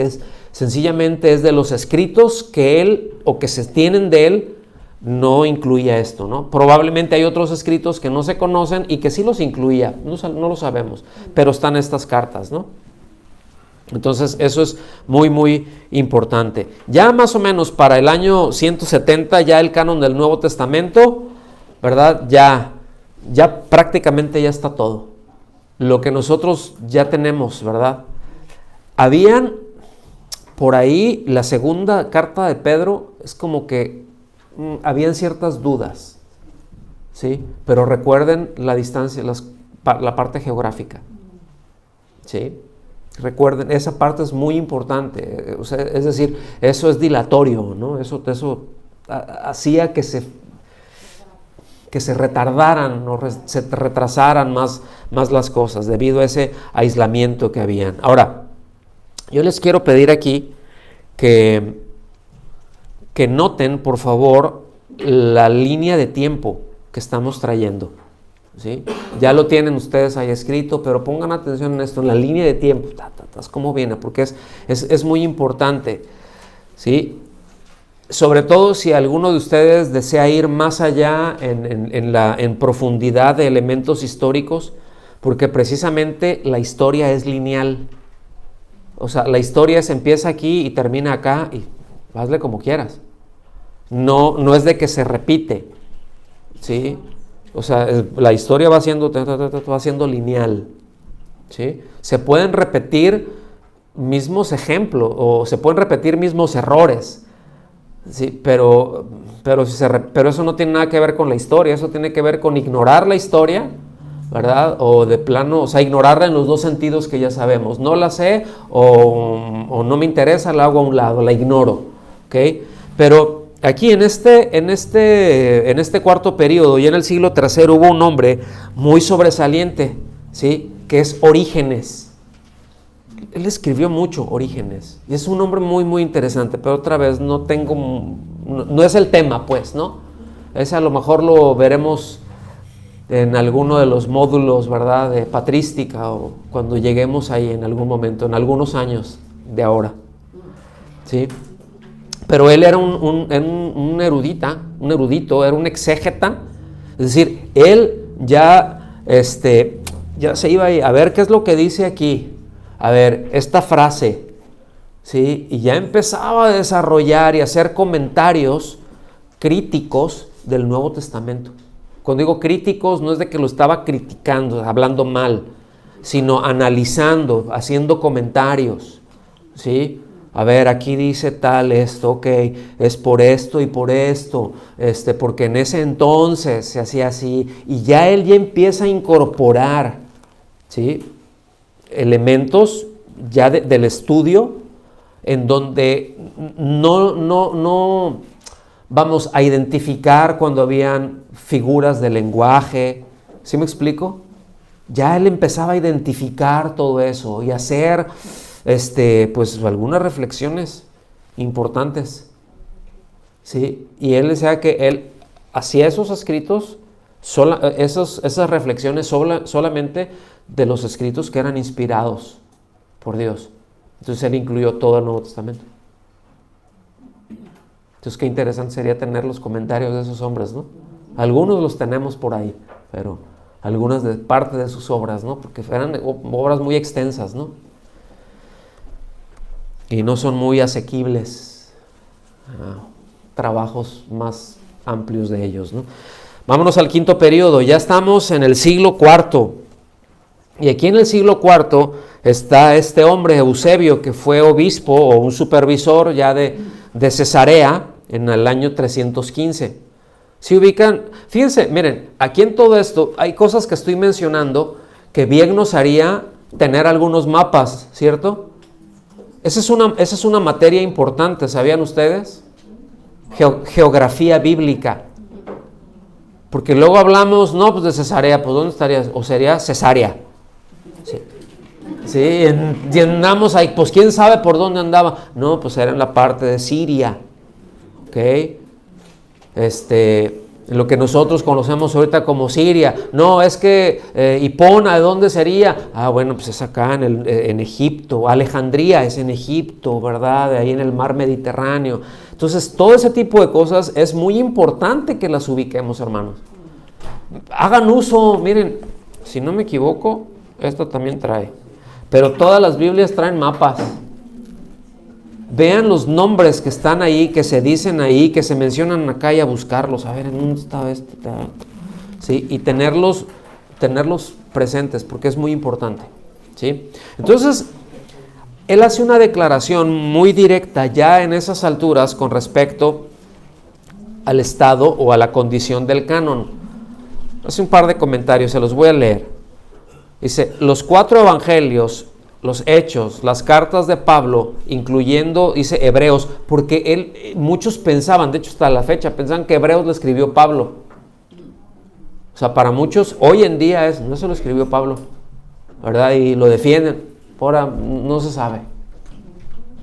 sencillamente es de los escritos que él, o que se tienen de él, no incluía esto, ¿no? Probablemente hay otros escritos que no se conocen y que sí los incluía, no lo sabemos, pero están estas cartas, ¿no? Entonces eso es muy, muy importante. Ya más o menos para el año 170, ya el canon del Nuevo Testamento, ¿verdad? Ya prácticamente ya está todo. Lo que nosotros ya tenemos, ¿verdad? Habían por ahí, la segunda carta de Pedro, es como que habían ciertas dudas, ¿sí? Pero recuerden la distancia, la parte geográfica, ¿sí? Recuerden, esa parte es muy importante, o sea, es decir, eso es dilatorio, ¿no? Eso hacía que se retardaran o se retrasaran más las cosas debido a ese aislamiento que habían. Ahora, yo les quiero pedir aquí que noten, por favor, la línea de tiempo que estamos trayendo, ¿sí? Ya lo tienen ustedes ahí escrito, pero pongan atención en esto, en la línea de tiempo, cómo viene, porque es muy importante, ¿sí? Sobre todo si alguno de ustedes desea ir más allá en profundidad de elementos históricos, porque precisamente la historia es lineal. O sea, la historia se empieza aquí y termina acá y hazle como quieras. No es de que se repite, ¿sí? O sea, la historia va siendo lineal, ¿sí? Se pueden repetir mismos ejemplos o se pueden repetir mismos errores, ¿sí? Pero eso no tiene nada que ver con la historia, eso tiene que ver con ignorar la historia, ¿verdad? O de plano, o sea, ignorarla en los dos sentidos que ya sabemos. No la sé o no me interesa, la hago a un lado, la ignoro, ¿ok? Pero aquí en este cuarto periodo y en el siglo III hubo un hombre muy sobresaliente, ¿sí? Que es Orígenes. Él escribió mucho, Orígenes, y es un hombre muy, muy interesante, pero otra vez no es el tema, pues, ¿no? Ese a lo mejor lo veremos en alguno de los módulos, ¿verdad?, de patrística, o cuando lleguemos ahí en algún momento, en algunos años de ahora, ¿sí? Pero él era un erudito, era un exégeta, es decir, él ya se iba a ver qué es lo que dice aquí, a ver, esta frase, ¿sí? Y ya empezaba a desarrollar y hacer comentarios críticos del Nuevo Testamento. Cuando digo críticos, no es de que lo estaba criticando, hablando mal, sino analizando, haciendo comentarios, ¿sí? A ver, aquí dice tal esto, ok, es por esto y por esto, porque en ese entonces se hacía así, y ya él ya empieza a incorporar, ¿sí?, elementos ya del estudio, en donde no vamos a identificar cuando habían figuras de lenguaje, ¿sí me explico? Ya él empezaba a identificar todo eso y hacer pues algunas reflexiones importantes, ¿sí? Y él decía que él hacía esos escritos, esas reflexiones solamente de los escritos que eran inspirados por Dios. Entonces él incluyó todo el Nuevo Testamento. Entonces qué interesante sería tener los comentarios de esos hombres, ¿no? Algunos los tenemos por ahí, pero algunas de parte de sus obras, ¿no? Porque eran obras muy extensas, ¿no? Y no son muy asequibles, trabajos más amplios de ellos, ¿no? Vámonos al quinto periodo, ya estamos en el siglo IV. Y aquí en el siglo IV está este hombre Eusebio, que fue obispo o un supervisor ya de Cesarea en el año 315. Si ubican, fíjense, miren, aquí en todo esto hay cosas que estoy mencionando que bien nos haría tener algunos mapas, ¿cierto? Esa es una materia importante, ¿sabían ustedes? Geografía bíblica. Porque luego hablamos, no, pues de Cesarea, pues ¿dónde estaría? O sería Cesarea. Sí, y andamos ahí, pues quién sabe por dónde andaba. No, pues era en la parte de Siria. ¿Ok? Lo que nosotros conocemos ahorita como Siria. No, es que Hipona, ¿de dónde sería? Bueno, pues es acá en Egipto. Alejandría es en Egipto, ¿verdad? Ahí en el mar Mediterráneo. Entonces, todo ese tipo de cosas es muy importante que las ubiquemos, hermanos. Hagan uso, miren, si no me equivoco, esto también trae. Pero todas las Biblias traen mapas. Vean los nombres que están ahí, que se dicen ahí, que se mencionan acá y a buscarlos. A ver, ¿en dónde está este? ¿Sí? Y tenerlos presentes, porque es muy importante. ¿Sí? Entonces, él hace una declaración muy directa ya en esas alturas con respecto al estado o a la condición del canon. Hace un par de comentarios, se los voy a leer. Dice, los 4 evangelios, los hechos, las cartas de Pablo, incluyendo, dice, Hebreos, porque muchos pensaban, de hecho hasta la fecha, pensaban que Hebreos lo escribió Pablo. O sea, para muchos, hoy en día no se lo escribió Pablo, ¿verdad? Y lo defienden. Ahora no se sabe,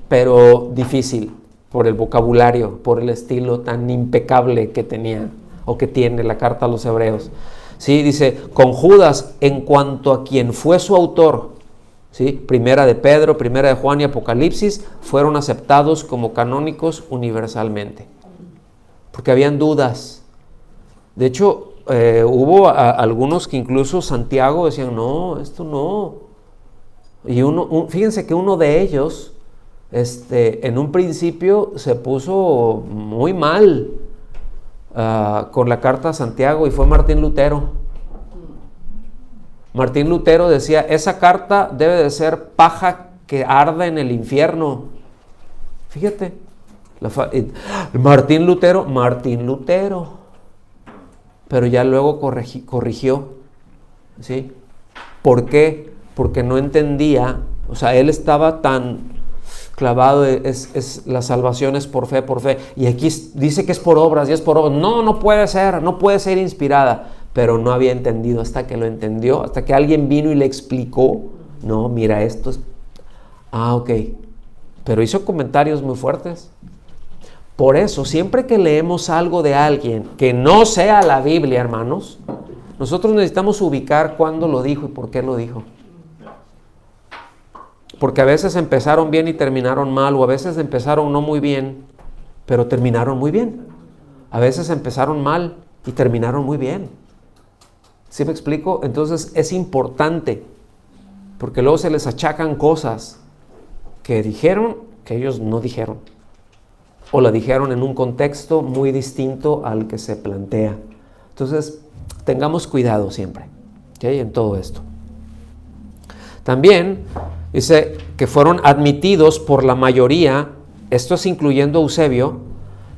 pero difícil por el vocabulario, por el estilo tan impecable que tenía o que tiene la carta a los Hebreos. Sí, dice, con Judas en cuanto a quien fue su autor, ¿sí? Primera de Pedro, Primera de Juan y Apocalipsis fueron aceptados como canónicos universalmente, porque habían dudas. De hecho, hubo algunos que incluso Santiago decían, no, esto no. Y fíjense que uno de ellos, en un principio se puso muy mal con la carta a Santiago, y fue Martín Lutero. Martín Lutero decía, esa carta debe de ser paja que arda en el infierno. Fíjate, Martín Lutero, pero ya luego corrigió, ¿sí? ¿Por qué? Porque no entendía, o sea, él estaba tan clavado, la salvación es por fe, y aquí dice que es por obras, y es por obras. No puede ser inspirada, pero no había entendido hasta que lo entendió, hasta que alguien vino y le explicó, no, mira, esto es, ok, pero hizo comentarios muy fuertes. Por eso, siempre que leemos algo de alguien que no sea la Biblia, hermanos, nosotros necesitamos ubicar cuándo lo dijo y por qué lo dijo. Porque a veces empezaron bien y terminaron mal, o a veces empezaron no muy bien, pero terminaron muy bien. A veces empezaron mal y terminaron muy bien. ¿Sí me explico? Entonces es importante, porque luego se les achacan cosas que dijeron que ellos no dijeron, o la dijeron en un contexto muy distinto al que se plantea. Entonces, tengamos cuidado siempre, ¿okay? En todo esto. También dice que fueron admitidos por la mayoría, esto es incluyendo Eusebio,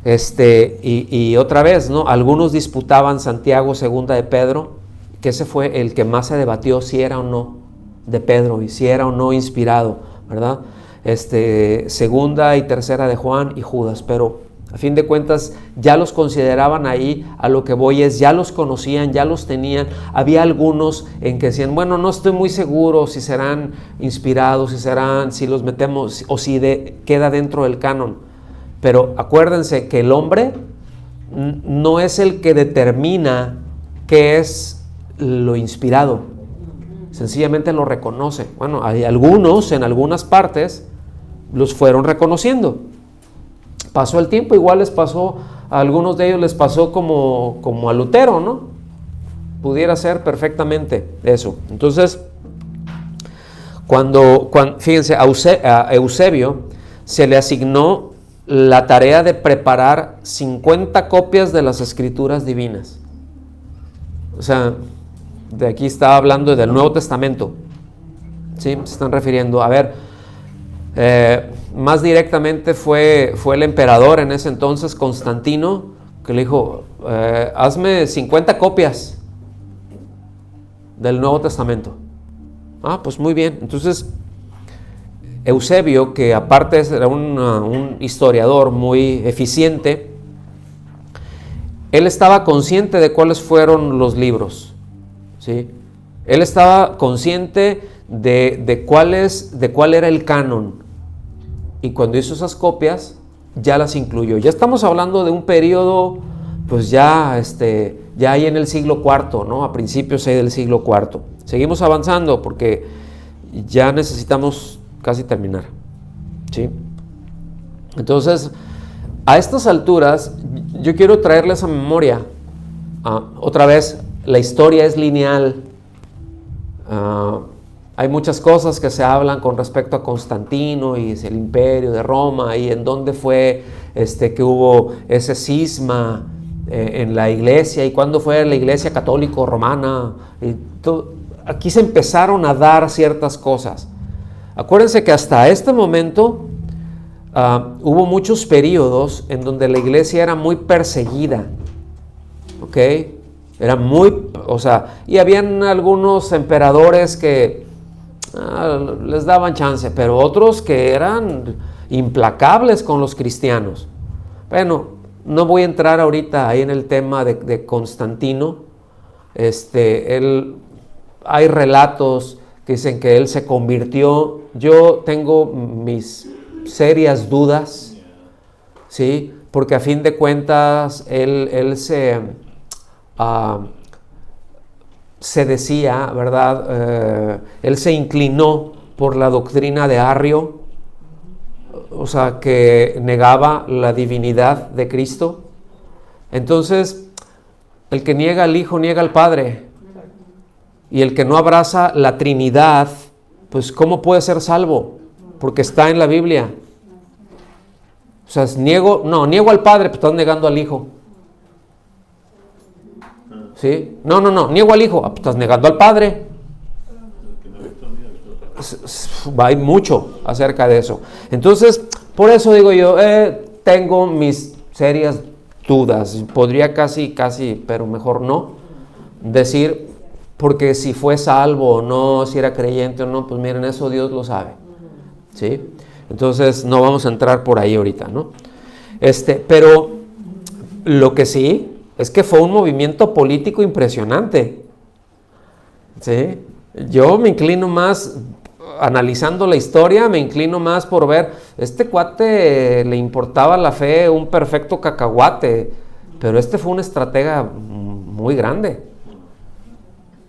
y otra vez, ¿no? Algunos disputaban Santiago, Segunda de Pedro, que ese fue el que más se debatió si era o no de Pedro y si era o no inspirado, ¿verdad? Segunda y Tercera de Juan y Judas, pero a fin de cuentas ya los consideraban ahí. A lo que voy es, ya los conocían, ya los tenían. Había algunos en que decían, bueno, no estoy muy seguro si serán inspirados, si los metemos o si queda dentro del canon. Pero acuérdense que el hombre no es el que determina qué es lo inspirado, sencillamente lo reconoce. Bueno, hay algunos en algunas partes los fueron reconociendo. Pasó el tiempo, igual les pasó, a algunos de ellos les pasó como a Lutero, ¿no? pudiera ser perfectamente eso. Entonces, fíjense, a Eusebio se le asignó la tarea de preparar 50 copias de las Escrituras divinas. O sea, de aquí estaba hablando del Nuevo Testamento. ¿Sí? Se están refiriendo, a ver, más directamente fue el emperador en ese entonces, Constantino, que le dijo, hazme 50 copias del Nuevo Testamento. Ah, pues muy bien. Entonces, Eusebio, que aparte era un historiador muy eficiente, él estaba consciente de cuáles fueron los libros, ¿sí? Él estaba consciente de cuál era el canon, y cuando hizo esas copias ya las incluyó. Ya estamos hablando de un periodo, pues ya ahí en el siglo IV, ¿no? A principios del siglo IV. Seguimos avanzando porque ya necesitamos casi terminar, ¿sí? Entonces, a estas alturas, yo quiero traerles a memoria, otra vez, la historia es lineal. Hay muchas cosas que se hablan con respecto a Constantino y el imperio de Roma y en dónde fue que hubo ese cisma en la iglesia y cuándo fue la iglesia católico romana. Y aquí se empezaron a dar ciertas cosas. Acuérdense que hasta este momento hubo muchos periodos en donde la iglesia era muy perseguida, ¿ok? Era y habían algunos emperadores que les daban chance, pero otros que eran implacables con los cristianos. Bueno, no voy a entrar ahorita ahí en el tema de Constantino. Hay relatos que dicen que él se convirtió. Yo tengo mis serias dudas, ¿sí? Porque a fin de cuentas él se decía, ¿verdad? Él se inclinó por la doctrina de Arrio, o sea, que negaba la divinidad de Cristo. Entonces, el que niega al Hijo niega al Padre, y el que no abraza la Trinidad, pues ¿cómo puede ser salvo? Porque está en la Biblia. O sea, niego al Padre, pero estás negando al Hijo. ¿Sí? No, niego al Hijo, estás negando al Padre. Hay mucho acerca de eso. Entonces, por eso digo yo, tengo mis serias dudas. Podría casi, pero mejor no decir, porque si fue salvo o no, si era creyente o no, pues miren, eso Dios lo sabe, ¿sí? Entonces, no vamos a entrar por ahí ahorita, ¿no? Pero lo que sí es que fue un movimiento político impresionante, ¿sí? Yo me inclino más, analizando la historia, me inclino más por ver, cuate le importaba la fe, un perfecto cacahuate, pero fue un estratega muy grande.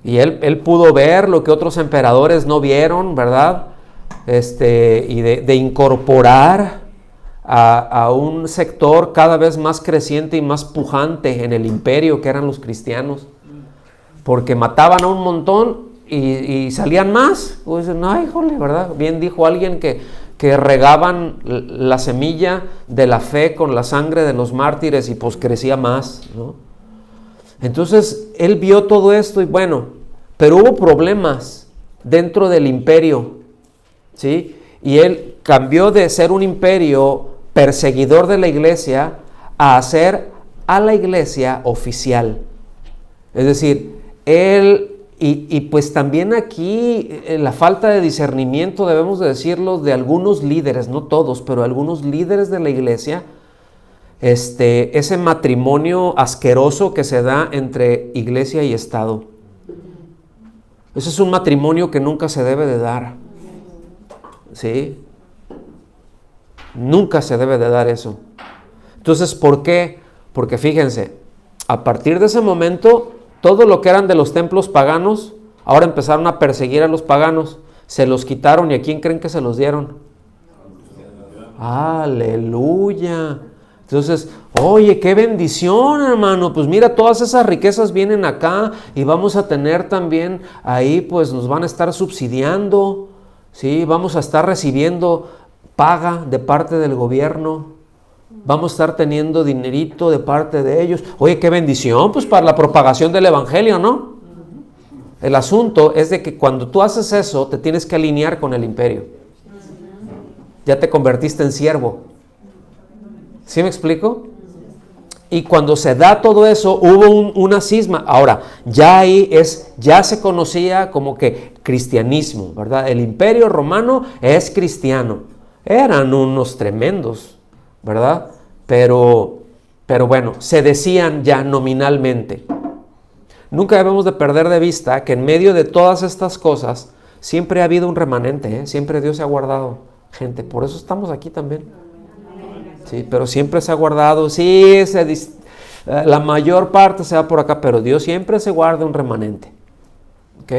Y él pudo ver lo que otros emperadores no vieron, ¿verdad? Y de incorporar a un sector cada vez más creciente y más pujante en el imperio, que eran los cristianos, porque mataban a un montón y salían más. Pues, no, híjole, ¿verdad? Bien dijo alguien que regaban la semilla de la fe con la sangre de los mártires y pues crecía más, ¿no? Entonces él vio todo esto y bueno, pero hubo problemas dentro del imperio, ¿sí? Y él cambió de ser un imperio perseguidor de la iglesia a hacer a la iglesia oficial. Es decir, él, y pues también aquí la falta de discernimiento, debemos de decirlo, de algunos líderes, no todos, pero algunos líderes de la iglesia, ese matrimonio asqueroso que se da entre iglesia y Estado. Ese es un matrimonio que nunca se debe de dar, ¿sí? Nunca se debe de dar eso. Entonces, ¿por qué? Porque fíjense, a partir de ese momento, todo lo que eran de los templos paganos, ahora empezaron a perseguir a los paganos, se los quitaron, ¿y a quién creen que se los dieron? ¡Aleluya! Entonces, Oye, qué bendición, hermano. Pues mira, todas esas riquezas vienen acá y vamos a tener también ahí, pues nos van a estar subsidiando, ¿sí? Vamos a estar recibiendo paga de parte del gobierno. Vamos a estar teniendo dinerito de parte de ellos. Oye, qué bendición, pues para la propagación del evangelio, ¿no? El asunto es de que cuando tú haces eso, te tienes que alinear con el imperio. Ya te convertiste en siervo. ¿Sí me explico? Y cuando se da todo eso, hubo una cisma. Ahora, ya se conocía como que cristianismo, ¿verdad? El imperio romano es cristiano. Eran unos tremendos, ¿verdad? Pero bueno, se decían ya nominalmente. Nunca debemos de perder de vista que en medio de todas estas cosas, siempre ha habido un remanente, ¿eh? Siempre Dios se ha guardado gente. Por eso estamos aquí también. Sí, pero siempre se ha guardado, sí, la mayor parte se va por acá, pero Dios siempre se guarda un remanente. ¿Ok?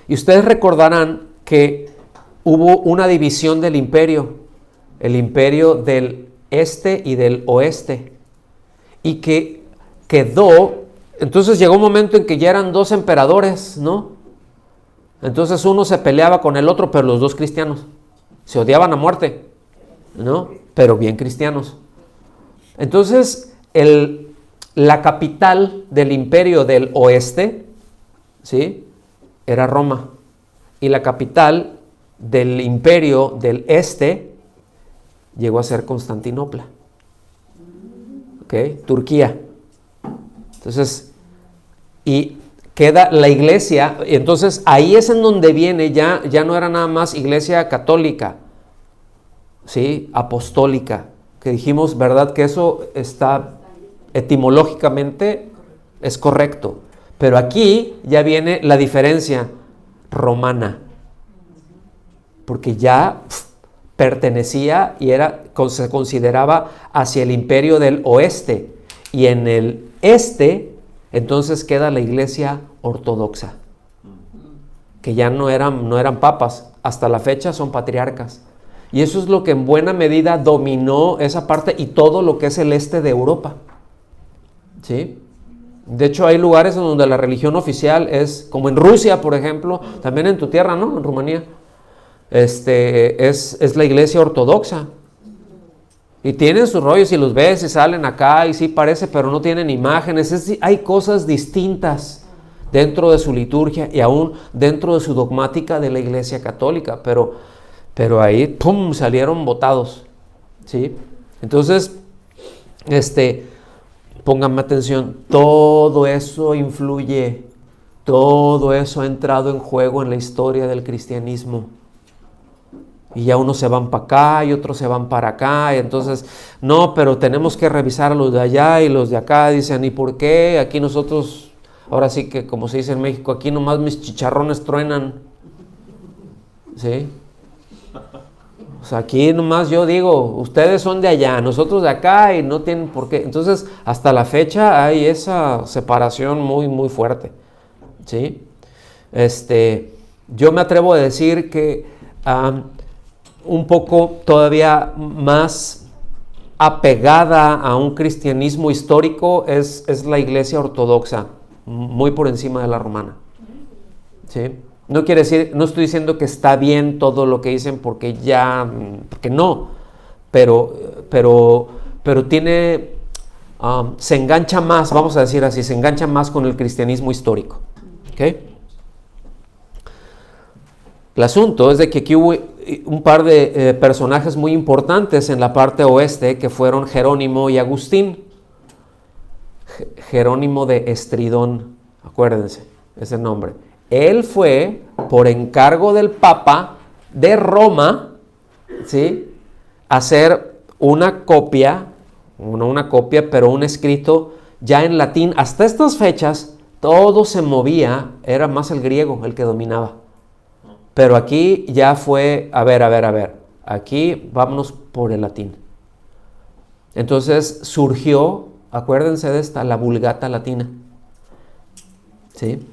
Y ustedes recordarán que hubo una división del imperio, el imperio del este y del oeste, y que quedó, entonces llegó un momento en que ya eran dos emperadores, ¿no? Entonces uno se peleaba con el otro, pero los dos cristianos, se odiaban a muerte, ¿no? Pero bien cristianos. Entonces, la capital del imperio del oeste, ¿sí?, era Roma. Y la capital del imperio del este llegó a ser Constantinopla. ¿Ok? Turquía. Entonces, y queda la iglesia, y entonces ahí es en donde viene, ya no era nada más iglesia católica, ¿sí?, apostólica, que dijimos, ¿verdad?, que eso está etimológicamente es correcto, pero aquí ya viene la diferencia romana, porque ya pertenecía y se consideraba hacia el imperio del oeste, y en el este entonces queda la iglesia ortodoxa, que ya no eran papas, hasta la fecha son patriarcas. Y eso es lo que en buena medida dominó esa parte y todo lo que es el este de Europa. ¿Sí? De hecho, hay lugares en donde la religión oficial es, como en Rusia, por ejemplo, también en tu tierra, ¿no? En Rumanía. Es la iglesia ortodoxa. Y tienen sus rollos y los ves y salen acá y sí parece, pero no tienen imágenes. Hay cosas distintas dentro de su liturgia y aún dentro de su dogmática de la iglesia católica, pero ahí, ¡pum!, salieron botados, ¿sí? Entonces, pónganme atención, todo eso influye, todo eso ha entrado en juego en la historia del cristianismo. Y ya unos se van para acá y otros se van para acá, y entonces, no, pero tenemos que revisar a los de allá y los de acá dicen, ¿y por qué? Aquí nosotros, ahora sí que como se dice en México, aquí nomás mis chicharrones truenan, ¿sí? O sea, aquí nomás yo digo, ustedes son de allá, nosotros de acá y no tienen por qué. Entonces, hasta la fecha hay esa separación muy, muy fuerte, ¿sí? Yo me atrevo a decir que un poco todavía más apegada a un cristianismo histórico es la iglesia ortodoxa, muy por encima de la romana, ¿sí? No quiere decir, no estoy diciendo que está bien todo lo que dicen porque no, pero tiene, se engancha más, vamos a decir así, se engancha más con el cristianismo histórico. ¿Okay? El asunto es de que aquí hubo un par de personajes muy importantes en la parte oeste que fueron Jerónimo y Agustín. Jerónimo de Estridón, acuérdense ese nombre. Él fue, por encargo del Papa de Roma, ¿sí?, hacer una copia, no una copia, pero un escrito ya en latín. Hasta estas fechas todo se movía, era más el griego el que dominaba. Pero aquí ya fue, a ver, aquí vámonos por el latín. Entonces surgió, acuérdense de esta, la Vulgata latina, ¿sí?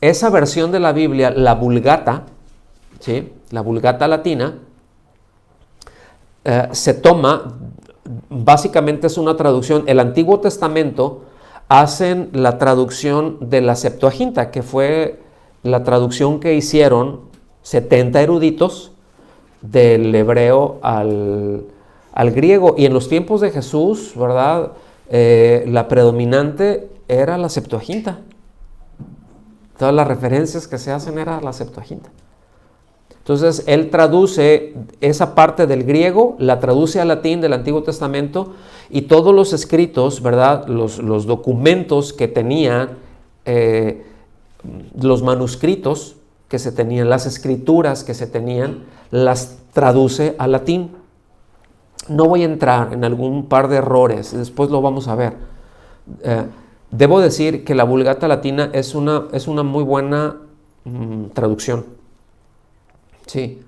Esa versión de la Biblia, la Vulgata, ¿sí?, la Vulgata latina, se toma básicamente es una traducción. El Antiguo Testamento hacen la traducción de la Septuaginta, que fue la traducción que hicieron 70 eruditos del hebreo al griego. Y en los tiempos de Jesús, ¿verdad? La predominante era la Septuaginta. Todas las referencias que se hacen era la Septuaginta. Entonces, él traduce esa parte del griego, la traduce al latín del Antiguo Testamento, y todos los escritos, ¿verdad? Los documentos que tenían, los manuscritos que se tenían, las escrituras que se tenían, las traduce al latín. No voy a entrar en algún par de errores, después lo vamos a ver. Debo decir que la Vulgata Latina es una muy buena traducción. Sí,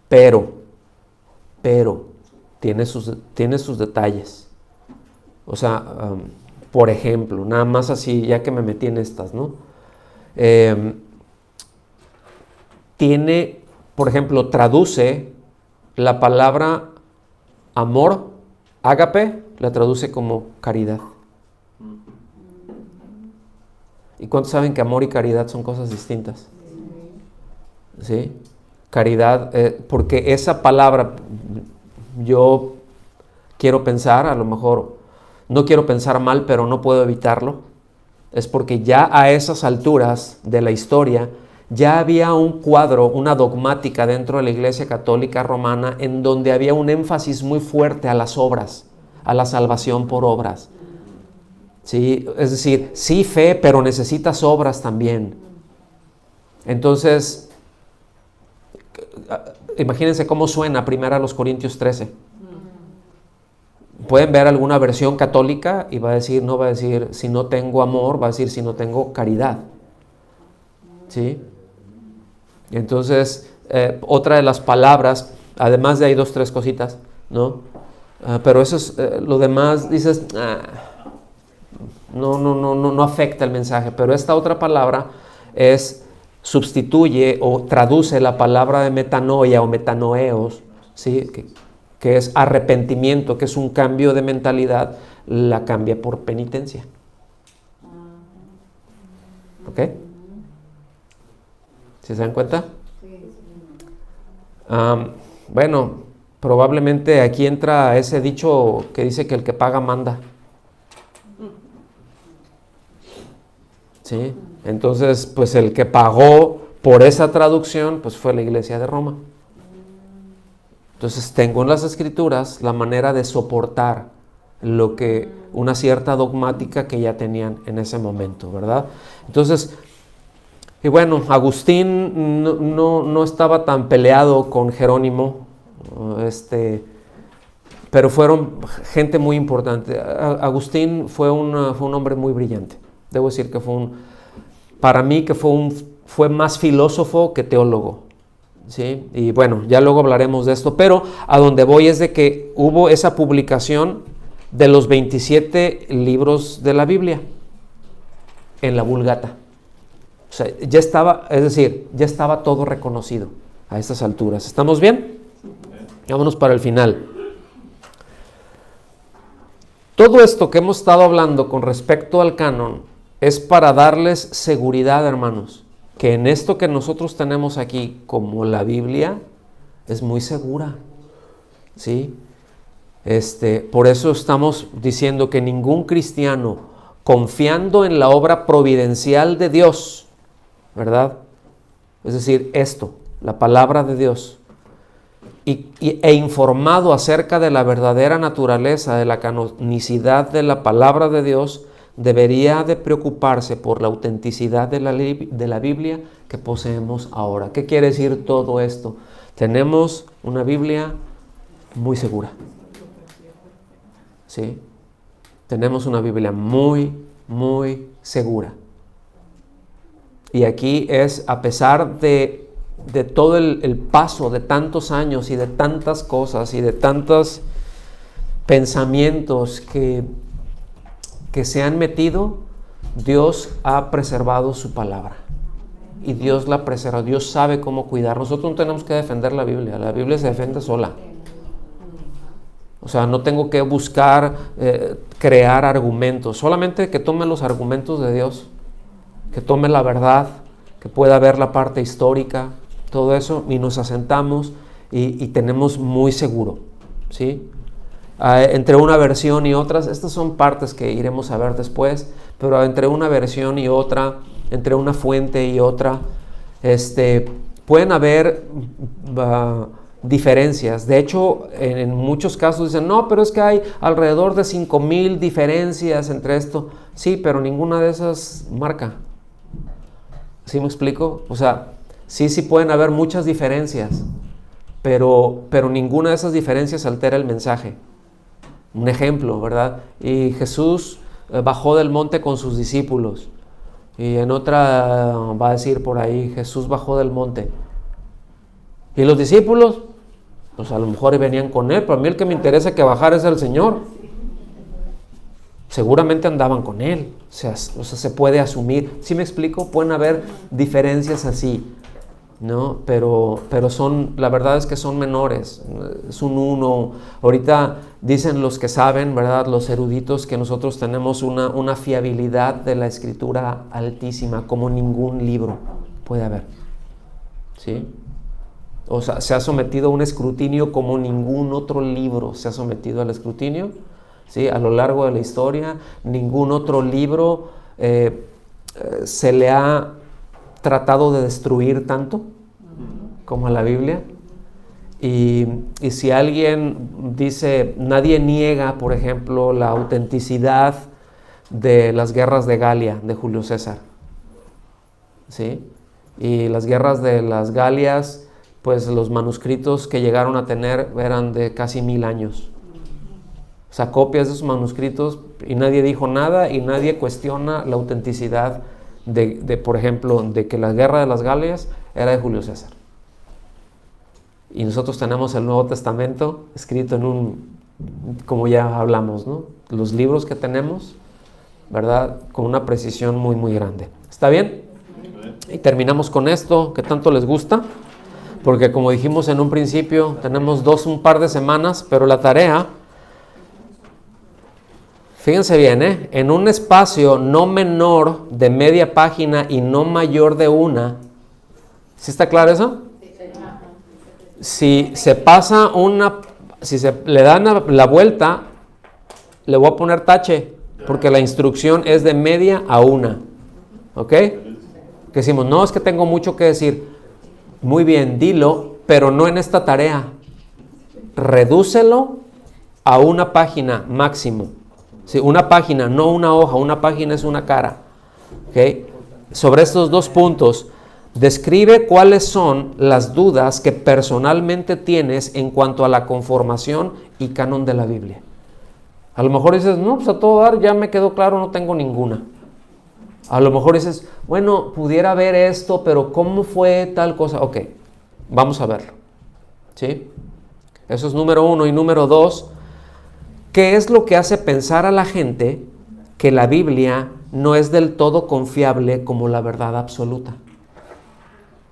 pero tiene sus detalles. O sea, por ejemplo, nada más así, ya que me metí en estas, ¿no? Tiene, por ejemplo, traduce la palabra amor, ágape, la traduce como caridad. ¿Y cuántos saben que amor y caridad son cosas distintas? ¿Sí? Caridad, porque esa palabra, yo quiero pensar, a lo mejor no quiero pensar mal, pero no puedo evitarlo, es porque ya a esas alturas de la historia ya había un cuadro, una dogmática dentro de la Iglesia Católica Romana en donde había un énfasis muy fuerte a las obras, a la salvación por obras. ¿Sí? Es decir, sí fe, pero necesitas obras también. Entonces, imagínense cómo suena 1 Corintios 13. Pueden ver alguna versión católica y no va a decir si no tengo amor, va a decir si no tengo caridad. ¿Sí? Entonces, otra de las palabras, además de ahí 2, 3 cositas, ¿no? Pero eso es, lo demás dices, no afecta el mensaje, pero esta otra palabra sustituye o traduce la palabra de metanoia o metanoeos, ¿sí? que es arrepentimiento, que es un cambio de mentalidad, la cambia por penitencia. ¿Ok? ¿Sí se dan cuenta? Bueno, probablemente aquí entra ese dicho que dice que el que paga manda. ¿Sí? Entonces, pues el que pagó por esa traducción, pues fue la Iglesia de Roma. Entonces tengo en las Escrituras la manera de soportar una cierta dogmática que ya tenían en ese momento, ¿verdad? Entonces, y bueno, Agustín no estaba tan peleado con Jerónimo, pero fueron gente muy importante. Agustín fue un hombre muy brillante. Debo decir que para mí que fue más filósofo que teólogo. ¿Sí? Y bueno, ya luego hablaremos de esto, pero a donde voy es de que hubo esa publicación de los 27 libros de la Biblia en la Vulgata. O sea, ya estaba todo reconocido a estas alturas. ¿Estamos bien? Vámonos para el final. Todo esto que hemos estado hablando con respecto al canon es para darles seguridad, hermanos, que en esto que nosotros tenemos aquí, como la Biblia, es muy segura, ¿sí? Por eso estamos diciendo que ningún cristiano, confiando en la obra providencial de Dios, ¿verdad? Es decir, la palabra de Dios, e informado acerca de la verdadera naturaleza, de la canonicidad de la palabra de Dios, debería de preocuparse por la autenticidad de la Biblia que poseemos ahora. ¿Qué quiere decir todo esto? Tenemos una Biblia muy segura. ¿Sí? Tenemos una Biblia muy, muy segura. Y aquí es, a pesar de todo el paso de tantos años y de tantas cosas y de tantos pensamientos que se han metido, Dios ha preservado su palabra. Y Dios la preserva. Dios sabe cómo cuidar. Nosotros no tenemos que defender la Biblia se defiende sola. O sea, no tengo que buscar crear argumentos, solamente que tome los argumentos de Dios, que tome la verdad, que pueda ver la parte histórica, todo eso, y nos asentamos y tenemos muy seguro, ¿sí? Entre una versión y otras, estas son partes que iremos a ver después, pero entre una versión y otra, entre una fuente y otra, pueden haber diferencias. De hecho, en muchos casos dicen, no, pero es que hay alrededor de 5,000 diferencias entre esto. Sí, pero ninguna de esas marca. ¿Sí me explico? O sea, sí pueden haber muchas diferencias, pero ninguna de esas diferencias altera el mensaje. Un ejemplo, ¿verdad? Y Jesús bajó del monte con sus discípulos. Y en otra va a decir por ahí, Jesús bajó del monte. ¿Y los discípulos? Pues a lo mejor venían con él, pero a mí el que me interesa que bajara es el Señor. Seguramente andaban con él. O sea, se puede asumir. ¿Sí me explico? Pueden haber diferencias así, ¿no? Pero la verdad es que son menores. Es un uno. Ahorita dicen los que saben, ¿verdad? Los eruditos, que nosotros tenemos una fiabilidad de la escritura altísima, como ningún libro puede haber. ¿Sí? O sea, se ha sometido a un escrutinio como ningún otro libro se ha sometido al escrutinio, ¿sí? A lo largo de la historia, ningún otro libro se le ha tratado de destruir tanto como a la Biblia. Y si alguien dice, nadie niega, por ejemplo, la autenticidad de las guerras de Galia de Julio César, ¿sí? Y las guerras de las Galias, pues los manuscritos que llegaron a tener eran de casi 1000 años. O sea, copias de esos manuscritos, y nadie dijo nada y nadie cuestiona la autenticidad de por ejemplo, de que la guerra de las Galias era de Julio César. Y nosotros tenemos el Nuevo Testamento escrito como ya hablamos, ¿no? Los libros que tenemos, ¿verdad? Con una precisión muy, muy grande. ¿Está bien? Y terminamos con esto, que tanto les gusta. Porque como dijimos en un principio, tenemos un par de semanas, pero la tarea, fíjense bien, en un espacio no menor de media página y no mayor de una. ¿Sí está claro eso? Si se pasa si se le dan la vuelta, le voy a poner tache, porque la instrucción es de media a una. ¿Ok? Que decimos, no, es que tengo mucho que decir. Muy bien, dilo, pero no en esta tarea. Redúcelo a una página máximo. Sí, una página, no una hoja. Una página es una cara. ¿Okay? Sobre estos 2 puntos, describe cuáles son las dudas que personalmente tienes en cuanto a la conformación y canon de la Biblia. A lo mejor dices, no, pues a todo dar ya me quedó claro, no tengo ninguna. A lo mejor dices, bueno, pudiera ver esto, pero ¿cómo fue tal cosa? Ok, vamos a verlo. ¿Sí? Eso es número 1. Y número 2, ¿qué es lo que hace pensar a la gente que la Biblia no es del todo confiable como la verdad absoluta?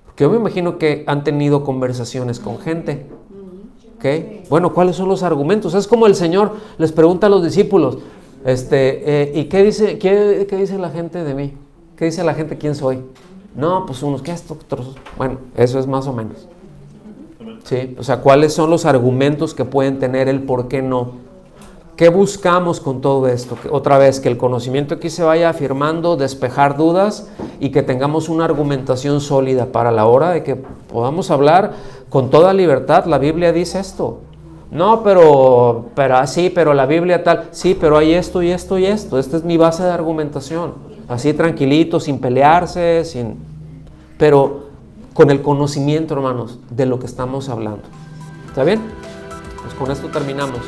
Porque yo me imagino que han tenido conversaciones con gente. ¿Ok? Bueno, ¿cuáles son los argumentos? Es como el Señor les pregunta a los discípulos, ¿y qué dice la gente de mí? ¿Qué dice la gente quién soy? No, pues unos, ¿qué esto? Otros. Bueno, eso es más o menos. ¿Sí? O sea, ¿cuáles son los argumentos que pueden tener el por qué no? ¿Qué buscamos con todo esto? Otra vez, que el conocimiento aquí se vaya afirmando, despejar dudas y que tengamos una argumentación sólida para la hora de que podamos hablar con toda libertad. La Biblia dice esto. No, pero la Biblia tal. Sí, pero hay esto y esto y esto. Esta es mi base de argumentación. Así tranquilito, sin pelearse, pero con el conocimiento, hermanos, de lo que estamos hablando. ¿Está bien? Pues con esto terminamos.